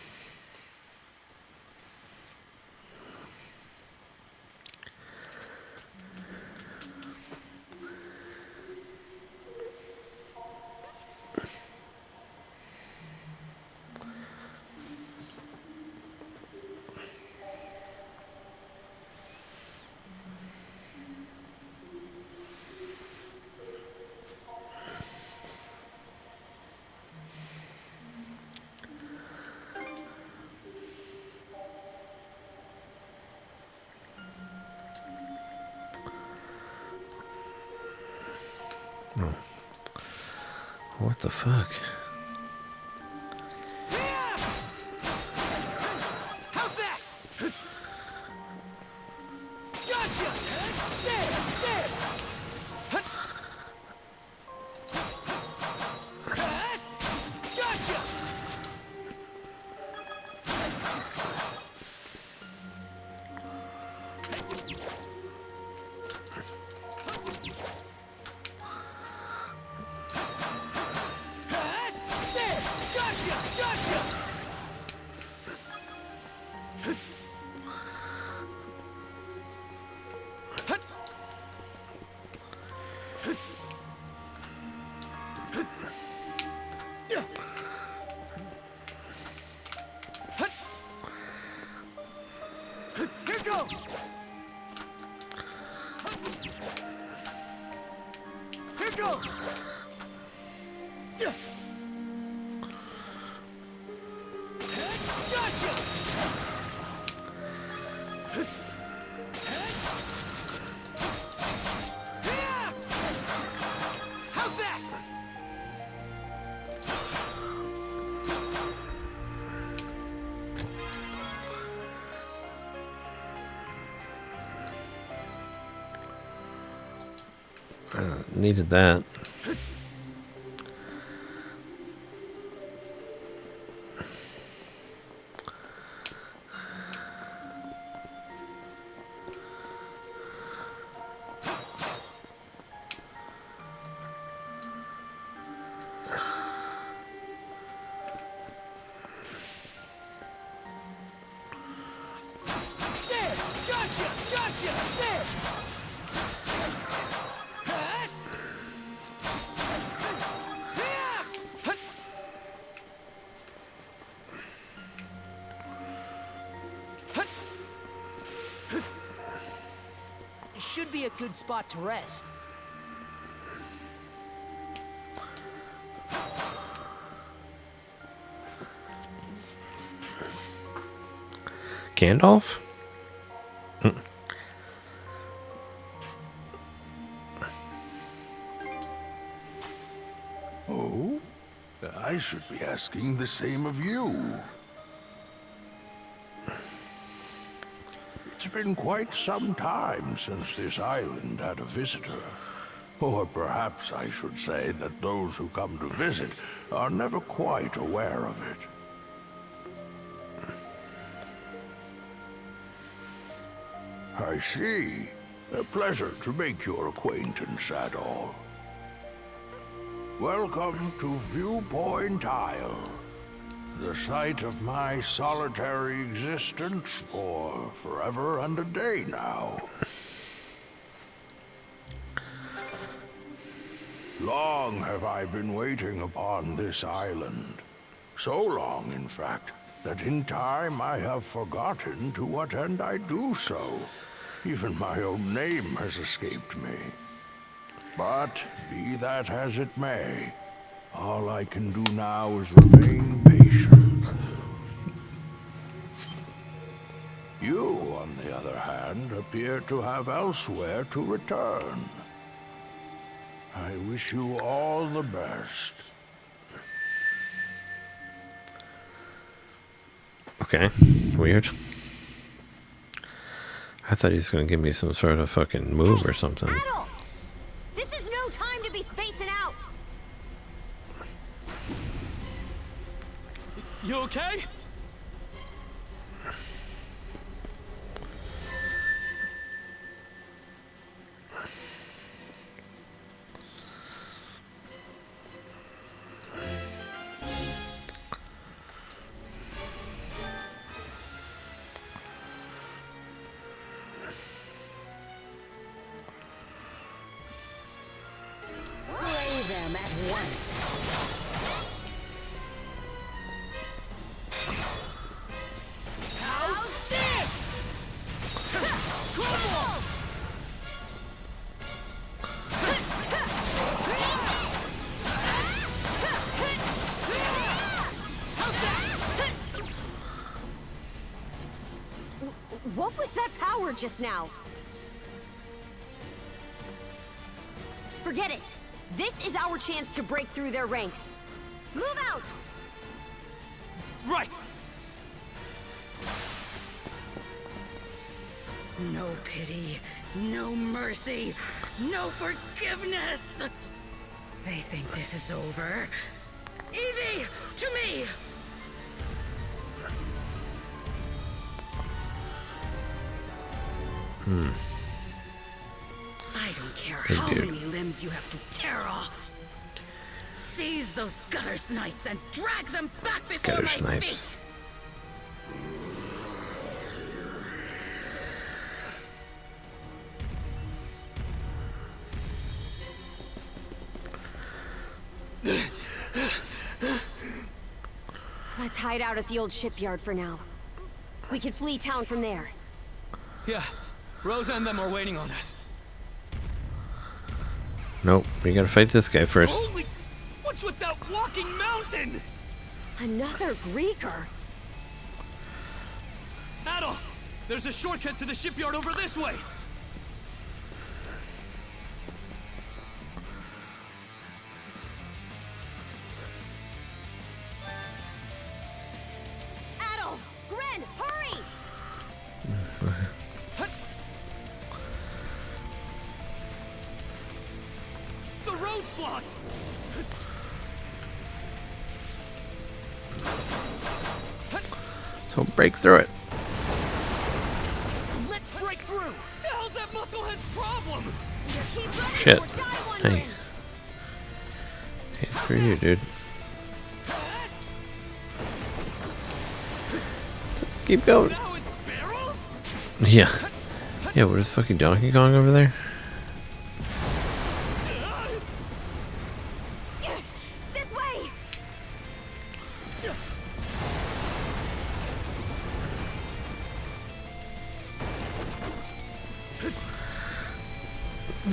Oh. What the fuck? How's that? Gotcha! There! Gotcha! Here goes! Here goes! Needed that. Should be a good spot to rest. Gandalf? Oh? I should be asking the same of you. It's been quite some time since this island had a visitor. Or perhaps I should say that those who come to visit are never quite aware of it. I see. A pleasure to make your acquaintance at all. Welcome to Viewpoint Isle, the site of my solitary existence for forever and a day now. Long have I been waiting upon this island. So long, in fact, that in time I have forgotten to what end I do so. Even my own name has escaped me. But be that as it may, all I can do now is remain patient. You, on the other hand, appear to have elsewhere to return. I wish you all the best. Okay, weird. I thought he was going to give me some sort of fucking move or something. Adolf! This is no time to be spacing out! You okay? Slay them at once. How's this? Crumble! What was that power just now? Forget it. This is our chance to break through their ranks. Move out! Right! No pity, no mercy, no forgiveness. They think this is over. Evie, to me! I don't care how many limbs you have to tear off. Seize those gutter snipes and drag them back before my feet. Let's hide out at the old shipyard for now. We can flee town from there. Yeah, Rosa and them are waiting on us. Nope, we gotta fight this guy first. Holy... What's with that walking mountain! Another Greeker? Adol, there's a shortcut to the shipyard over this way. Adol! Gren, hurry! The road's blocked! So break through it. Let's break through! The hell's that musclehead's problem? Shit. Hey. Hey, screw you, dude. Keep going. Now it's barrels? Yeah. Yeah, where's fucking Donkey Kong over there? This way!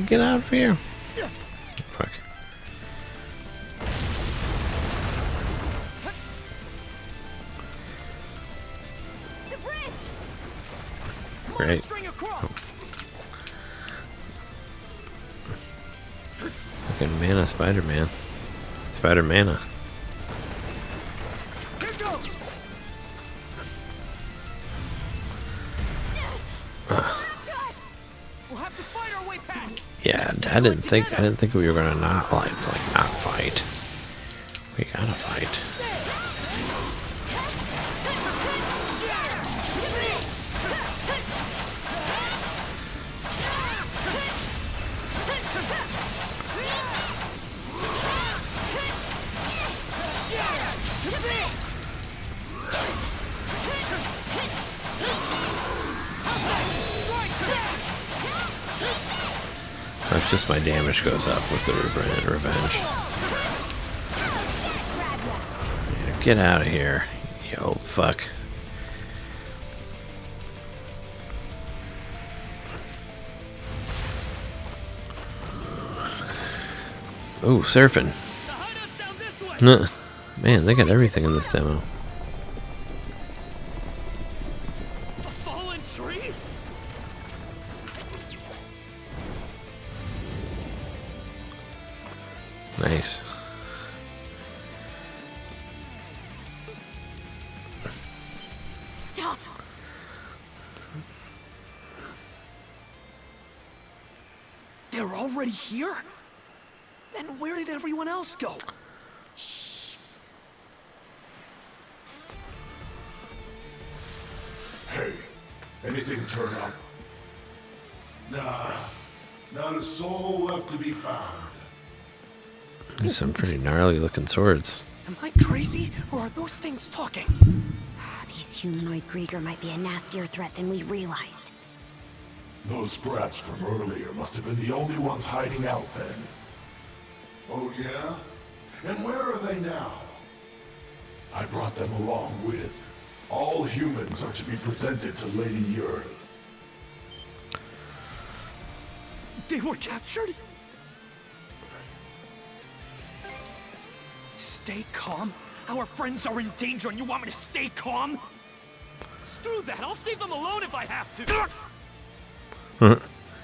Get out of here. Fuck. The bridge! Great. String across! Fucking mana Spider-Man. Spider-Mana. Here goes! We'll have to fight our way past. Yeah, I didn't think we were gonna not not fight. We gotta fight. That's just my damage goes up with the revenge. Yeah, get out of here, you old fuck. Oh, surfing. Nah. Man, they got everything in this demo. Fallen tree? Nice. Stop! They're already here? Then where did everyone else go? Hey, anything turn up? Nah, not a soul left to be found. There's some pretty gnarly looking swords. Am I crazy, or are those things talking? These humanoid Greeker might be a nastier threat than we realized. Those brats from earlier must have been the only ones hiding out then. Oh yeah? And where are they now? I brought them along with. All humans are to be presented to Lady Earth. They were captured? Stay calm? Our friends are in danger and you want me to stay calm? Screw that! I'll save them alone if I have to!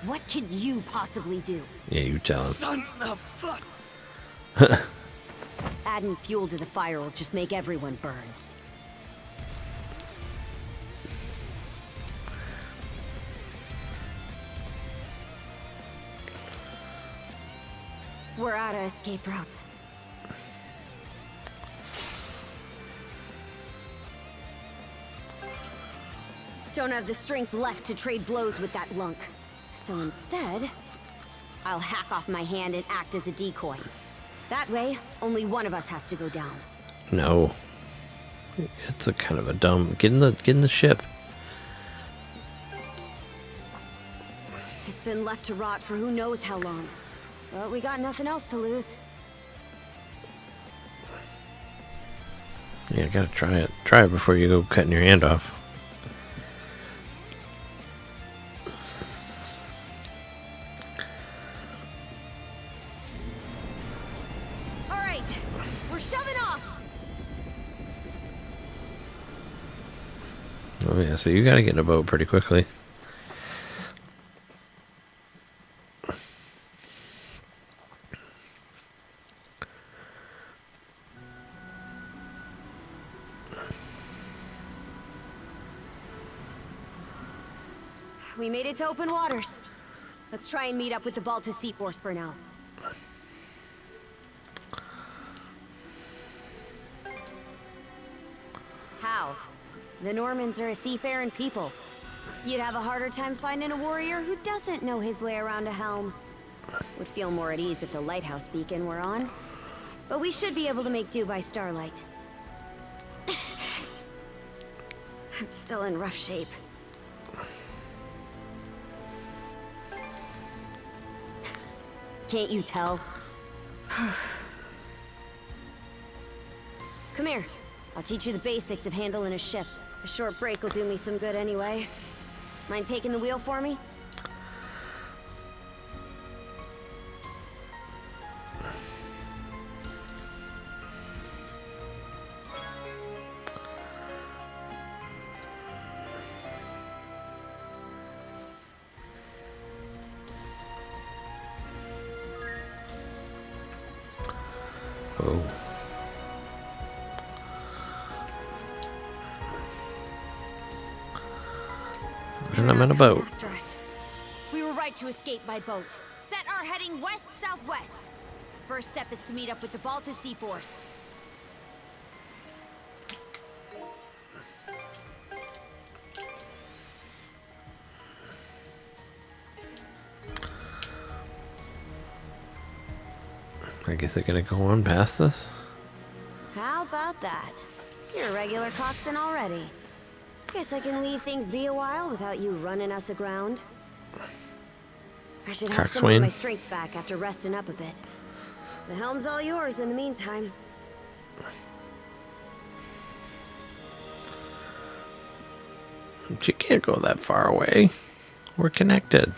What can you possibly do? Yeah, you tell him. Son of fuck! Adding fuel to the fire will just make everyone burn. We're out of escape routes. Don't have the strength left to trade blows with that lunk. So instead, I'll hack off my hand and act as a decoy. That way, only one of us has to go down. No. It's a kind of a dumb. Get in the ship. It's been left to rot for who knows how long. But we got nothing else to lose. Yeah, gotta try it. Try it before you go cutting your hand off. We're shoving off! Oh yeah, so you gotta get in a boat pretty quickly. We made it to open waters. Let's try and meet up with the Balta Sea Force for now. How? The Normans are a seafaring people. You'd have a harder time finding a warrior who doesn't know his way around a helm. Would feel more at ease if the lighthouse beacon were on. But we should be able to make do by starlight. I'm still in rough shape. Can't you tell? Come here. I'll teach you the basics of handling a ship. A short break will do me some good anyway. Mind taking the wheel for me? Oh. And I'm in a boat. We were right to escape by boat. Set our heading west-southwest. First step is to meet up with the Balta Sea Force. I guess they're gonna go on past this. How about that? You're a regular coxswain already. Guess I can leave things be a while without you running us aground. I should have some of my strength back after resting up a bit. The helm's all yours in the meantime. You can't go that far away. We're connected.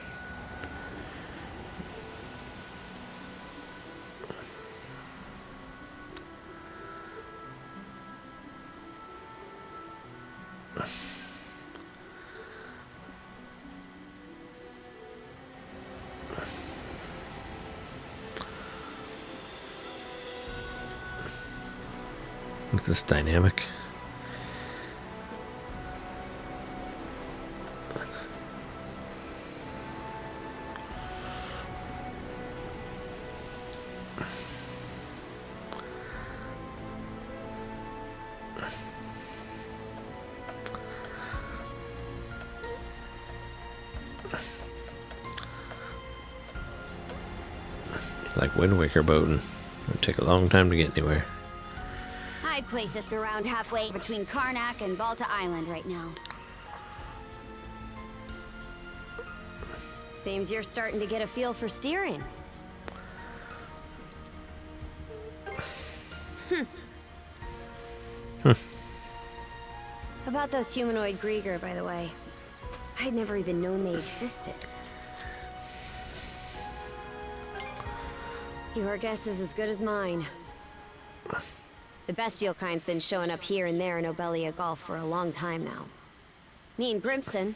Is this dynamic? Like Wind Waker boating. It'd take a long time to get anywhere. I'd place us around halfway between Karnak and Balta Island right now. Seems you're starting to get a feel for steering. About those humanoid Grieger, by the way. I'd never even known they existed. Your guess is as good as mine. The bestial kind's been showing up here and there in Obelia Gulf for a long time now. Me and Grimson,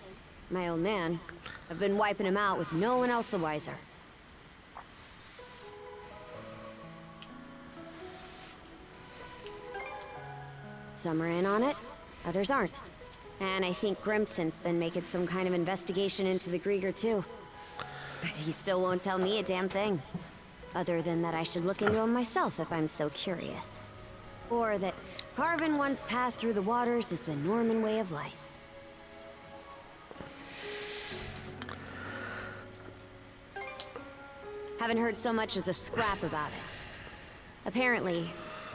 my old man, have been wiping him out with no one else the wiser. Some are in on it, others aren't. And I think Grimson's been making some kind of investigation into the Grieger too. But he still won't tell me a damn thing. Other than that I should look into him myself if I'm so curious. Or that carving one's path through the waters is the Norman way of life. Haven't heard so much as a scrap about it. Apparently,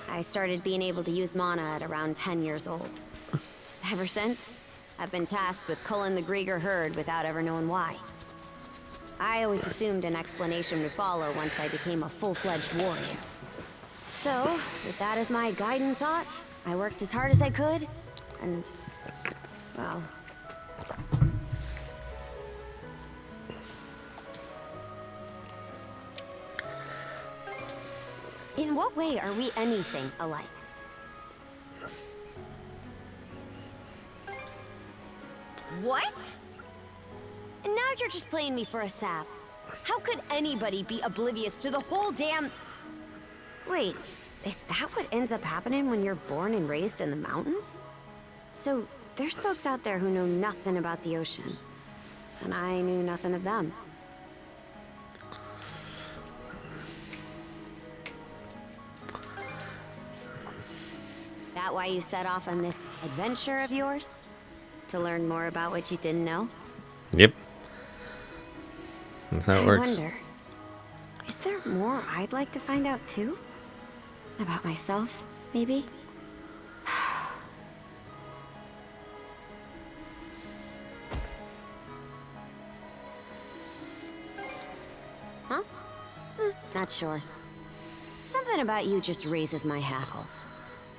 I started being able to use mana at around 10 years old. Ever since, I've been tasked with culling the Grieger herd without ever knowing why. I always assumed an explanation would follow once I became a full-fledged warrior. So, with that as my guiding thought, I worked as hard as I could, and, well... In what way are we anything alike? What? And now you're just playing me for a sap. How could anybody be oblivious to the whole damn... Wait, is that what ends up happening when you're born and raised in the mountains? So, there's folks out there who know nothing about the ocean. And I knew nothing of them. That why you set off on this adventure of yours? To learn more about what you didn't know? Yep. That's how it works. I wonder, is there more I'd like to find out too? About myself, maybe? Huh? Not sure. Something about you just raises my hackles.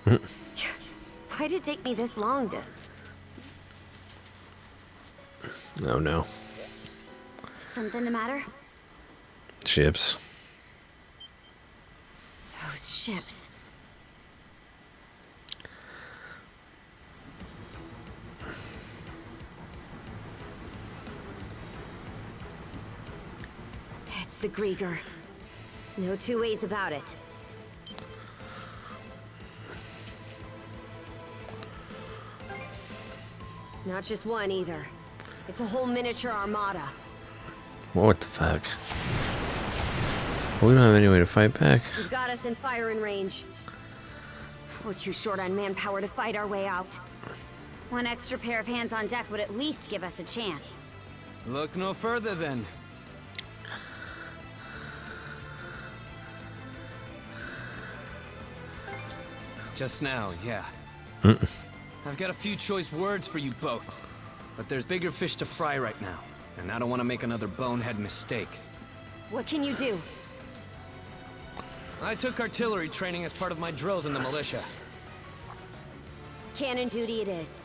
Why'd it take me this long to... Oh no. Something the matter? Ships. Those ships. It's the Grieger. No two ways about it. Not just one either. It's a whole miniature armada. What the fuck? We don't have any way to fight back. You've got us in firing range. We're too short on manpower to fight our way out. One extra pair of hands on deck would at least give us a chance. Look no further then. Just now, yeah. I've got a few choice words for you both. But there's bigger fish to fry right now. And I don't want to make another bonehead mistake. What can you do? I took artillery training as part of my drills in the militia. Cannon duty it is.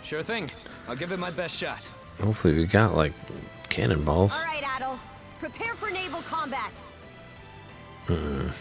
Sure thing. I'll give it my best shot. Hopefully we got, like, cannonballs. All right, Adol. Prepare for naval combat. Oh.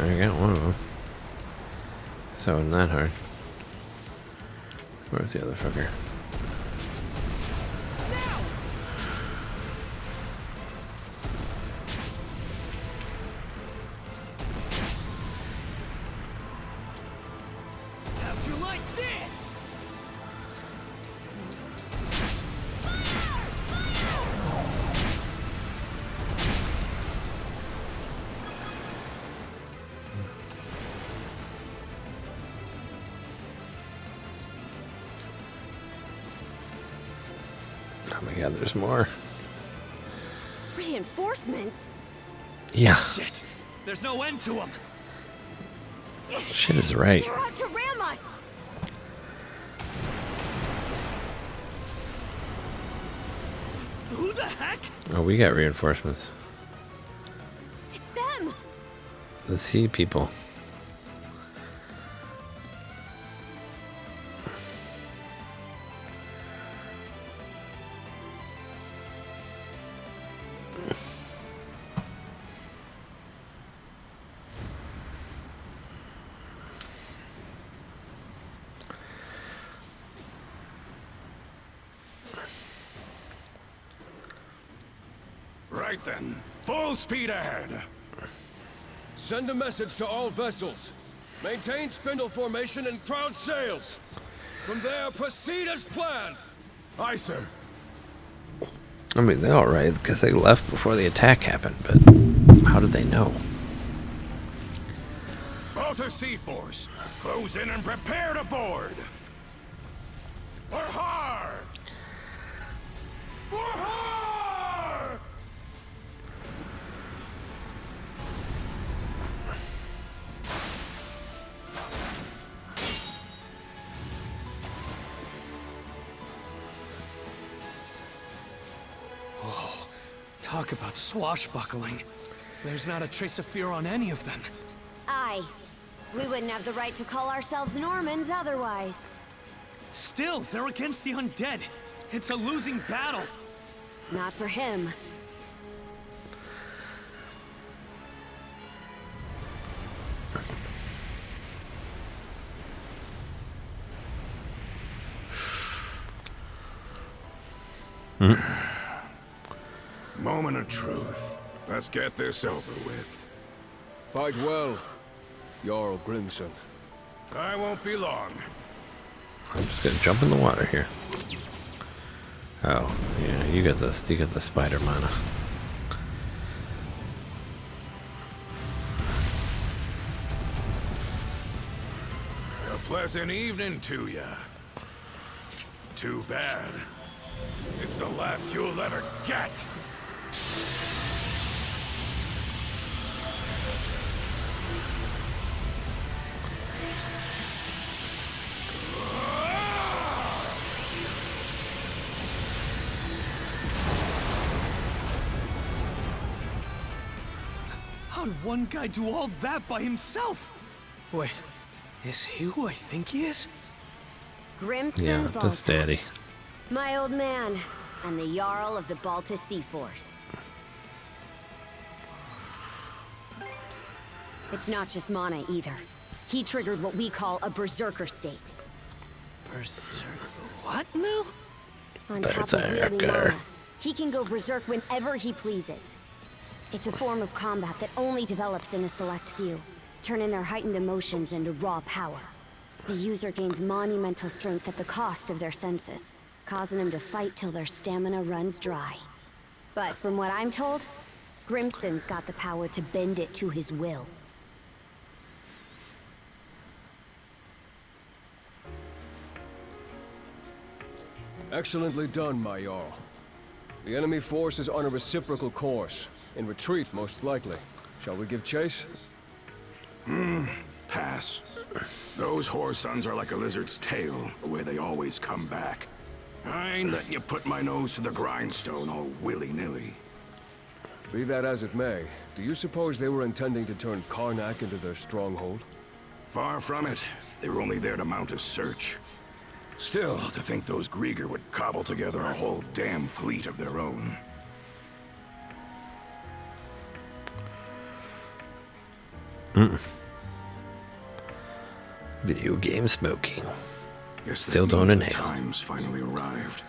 I got one of them. So it wasn't that hard. Where's the other fucker? How'd you like this? Oh my god, there's more. Reinforcements? Yeah. Shit. There's no end to them. Shit is right. They're out to ram us. Who the heck? Oh, we got reinforcements. It's them. The sea people. Right then, full speed ahead. Send a message to all vessels. Maintain spindle formation and crowd sails. From there, proceed as planned. Aye, sir. I mean, they're alright because they left before the attack happened, but how did they know? All Balta Sea Force, close in and prepare to board. For Har! For Har! Oh, talk about swashbuckling. There's not a trace of fear on any of them. Aye. We wouldn't have the right to call ourselves Normans otherwise. Still, they're against the undead. It's a losing battle. Not for him. Moment of truth. Let's get this over with. Fight well, Jarl Grimson. I won't be long. I'm just gonna jump in the water here. Oh, yeah, you got this. You got the spider mana. A pleasant evening to ya. Too bad. It's the last you'll ever get. How'd one guy do all that by himself? Wait, is he who I think he is? Grimson Yeah, Balta. that's Daddy. My old man, and the Jarl of the Balta Sea Force. It's not just mana either. He triggered what we call a berserker state. Berserker? What now? On top of wielding mana, he can go berserk whenever he pleases. It's a form of combat that only develops in a select few, turning their heightened emotions into raw power. The user gains monumental strength at the cost of their senses, causing them to fight till their stamina runs dry. But from what I'm told, Grimson's got the power to bend it to his will. Excellently done, my Jarl. The enemy force is on a reciprocal course. In retreat, most likely. Shall we give chase? Pass. Those whoresuns are like a lizard's tail, the way they always come back. I ain't letting you put my nose to the grindstone all willy-nilly. Be that as it may, do you suppose they were intending to turn Karnak into their stronghold? Far from it. They were only there to mount a search. Still, to think those Grieger would cobble together a whole damn fleet of their own. Video game smoking. Guess Still that don't means the inhale. time's finally arrived.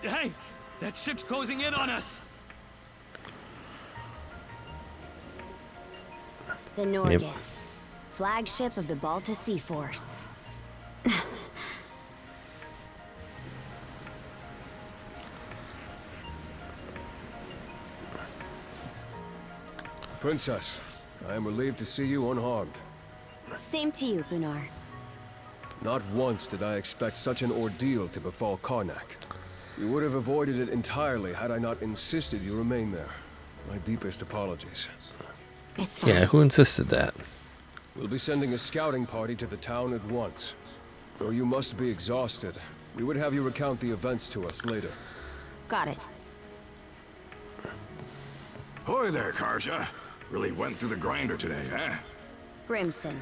Hey, that ship's closing in on us. The Nordics, flagship of the Balta Sea Force. Princess, I am relieved to see you unharmed. Same to you, Gunnar. Not once did I expect such an ordeal to befall Karnak. You would have avoided it entirely had I not insisted you remain there. My deepest apologies. It's fine. Yeah, who insisted that? We'll be sending a scouting party to the town at once. Though you must be exhausted, we would have you recount the events to us later. Got it. Hoy there, Karja. Really went through the grinder today, huh? Grimson.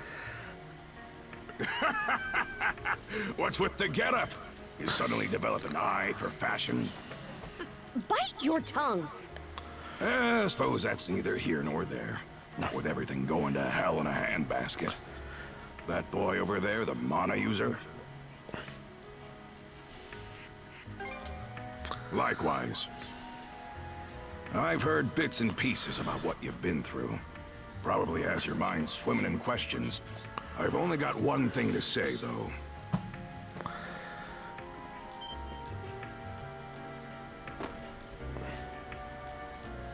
What's with the getup? You suddenly developed an eye for fashion? Bite your tongue! I suppose that's neither here nor there. Not with everything going to hell in a handbasket. That boy over there, the mana user? Likewise. I've heard bits and pieces about what you've been through. Probably has your mind swimming in questions. I've only got one thing to say, though.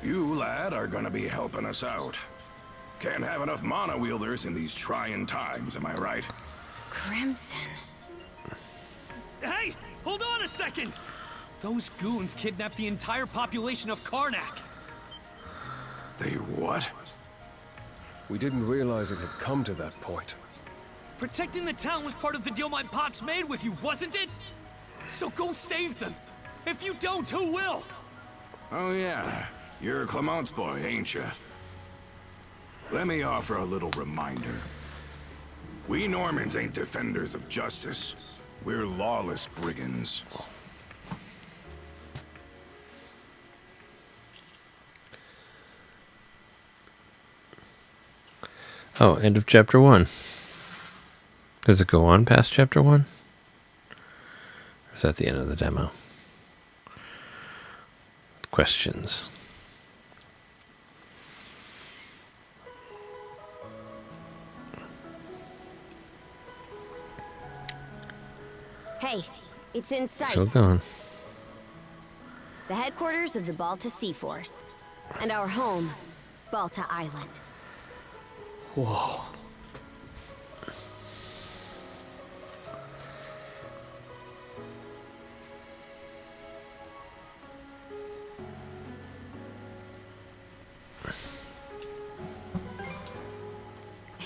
You, lad, are gonna be helping us out. Can't have enough mana wielders in these trying times, am I right? Crimson. Hey! Hold on a second! Those goons kidnapped the entire population of Karnak. They what? We didn't realize it had come to that point. Protecting the town was part of the deal my pops made with you, wasn't it? So go save them. If you don't, who will? Oh yeah, you're Clement's boy, ain't ya? Let me offer a little reminder. We Normans ain't defenders of justice. We're lawless brigands. Oh, end of chapter 1. Does it go on past chapter 1? Or is that the end of the demo? Questions. Hey, it's in sight. Still going. The headquarters of the Balta Sea Force. And our home, Balta Island. Whoa.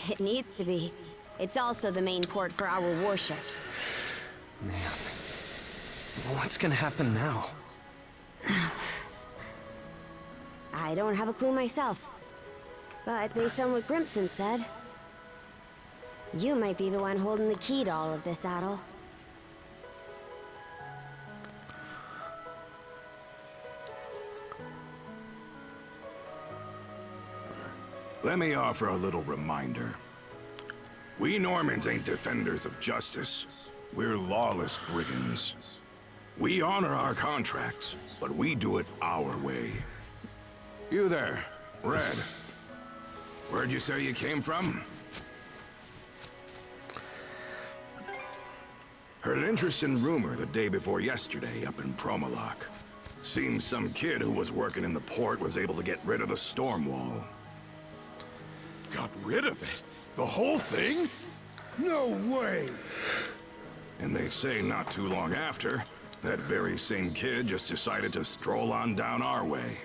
It needs to be. It's also the main port for our warships. Man. What's gonna happen now? I don't have a clue myself. But based on what Grimson said, you might be the one holding the key to all of this, Adel. Let me offer a little reminder. We Normans ain't defenders of justice. We're lawless brigands. We honor our contracts, but we do it our way. You there, Red. Where'd you say you came from? Heard an interesting rumor the day before yesterday up in Promalock. Seems some kid who was working in the port was able to get rid of the storm wall. Got rid of it? The whole thing? No way! And they say not too long after, that very same kid just decided to stroll on down our way.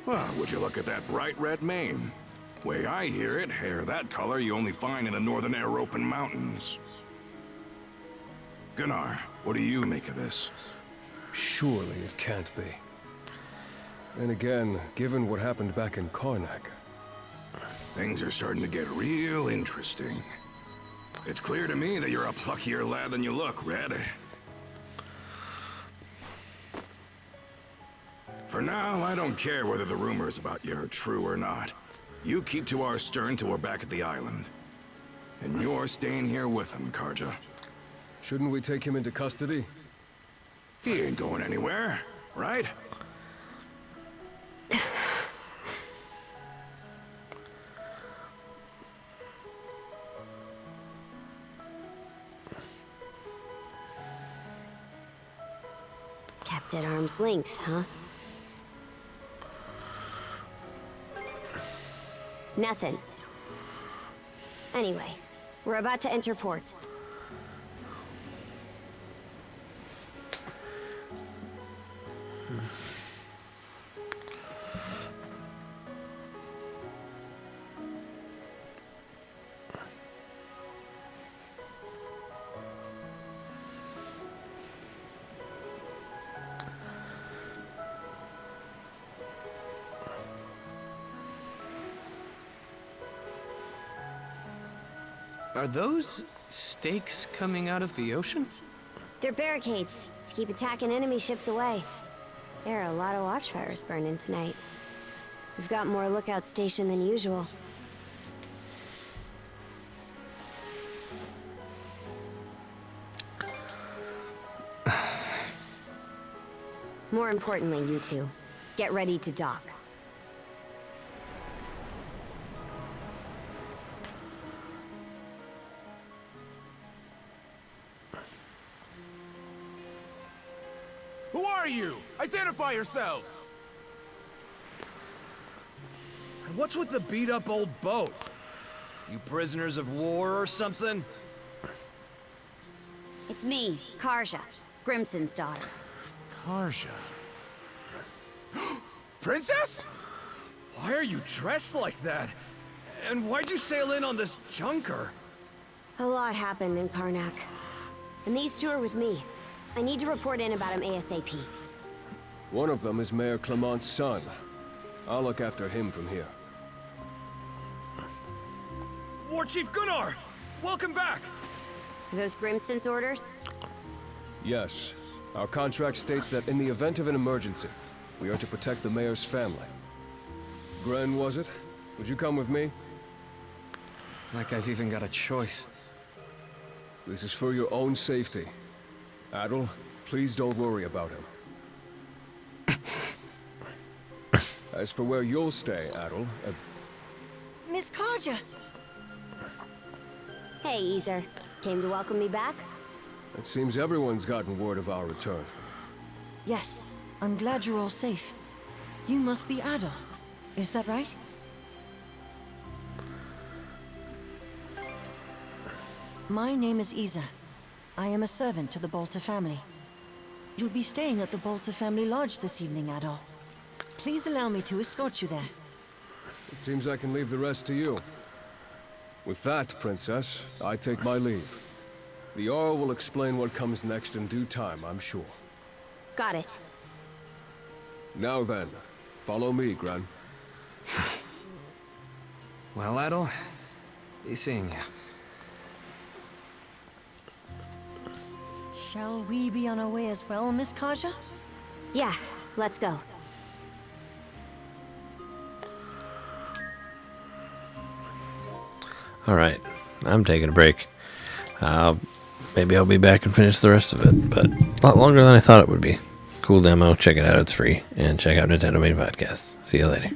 Well, would you look at that bright red mane? Way I hear it, hair that color you only find in the northern European mountains. Gunnar, what do you make of this? Surely it can't be. And again, given what happened back in Karnak... Things are starting to get real interesting. It's clear to me that you're a pluckier lad than you look, Red. For now, I don't care whether the rumors about you are true or not. You keep to our stern till we're back at the island. And you're staying here with him, Karja. Shouldn't we take him into custody? He ain't going anywhere, right? Kept at arm's length, huh? Nothing. Anyway, we're about to enter port. Are those stakes coming out of the ocean? They're barricades to keep attacking enemy ships away. There are a lot of watchfires burning tonight. We've got more lookout stationed than usual. More importantly, you two, get ready to dock. Who are you? Identify yourselves! What's with the beat-up old boat? You prisoners of war or something? It's me, Karja, Grimson's daughter. Karja. Princess? Why are you dressed like that? And why'd you sail in on this junker? A lot happened in Karnak. And these two are with me. I need to report in about him ASAP. One of them is Mayor Clement's son. I'll look after him from here. War Chief Gunnar! Welcome back! Are those Grimson's orders? Yes. Our contract states that in the event of an emergency, we are to protect the mayor's family. Gren, was it? Would you come with me? Like I've even got a choice. This is for your own safety. Adel, please don't worry about him. As for where you'll stay, Adel, Miss Karja! Hey, Easer. Came to welcome me back? it seems everyone's gotten word of our return. Yes, I'm glad you're all safe. You must be Adel. Is that right? My name is Isa. I am a servant to the Bolter family. You'll be staying at the Bolter family lodge this evening, Adol. Please allow me to escort you there. It seems I can leave the rest to you. With that, Princess, I take my leave. The Jarl will explain what comes next in due time, I'm sure. Got it. Now then, follow me, Gran. Well, Adel, be seeing you. Shall we be on our way as well, Miss Karja? Yeah, let's go. Alright, I'm taking a break. Maybe I'll be back and finish the rest of it, but a lot longer than I thought it would be. Cool demo, check it out, it's free, and check out NintenDomain Podcast. See you later.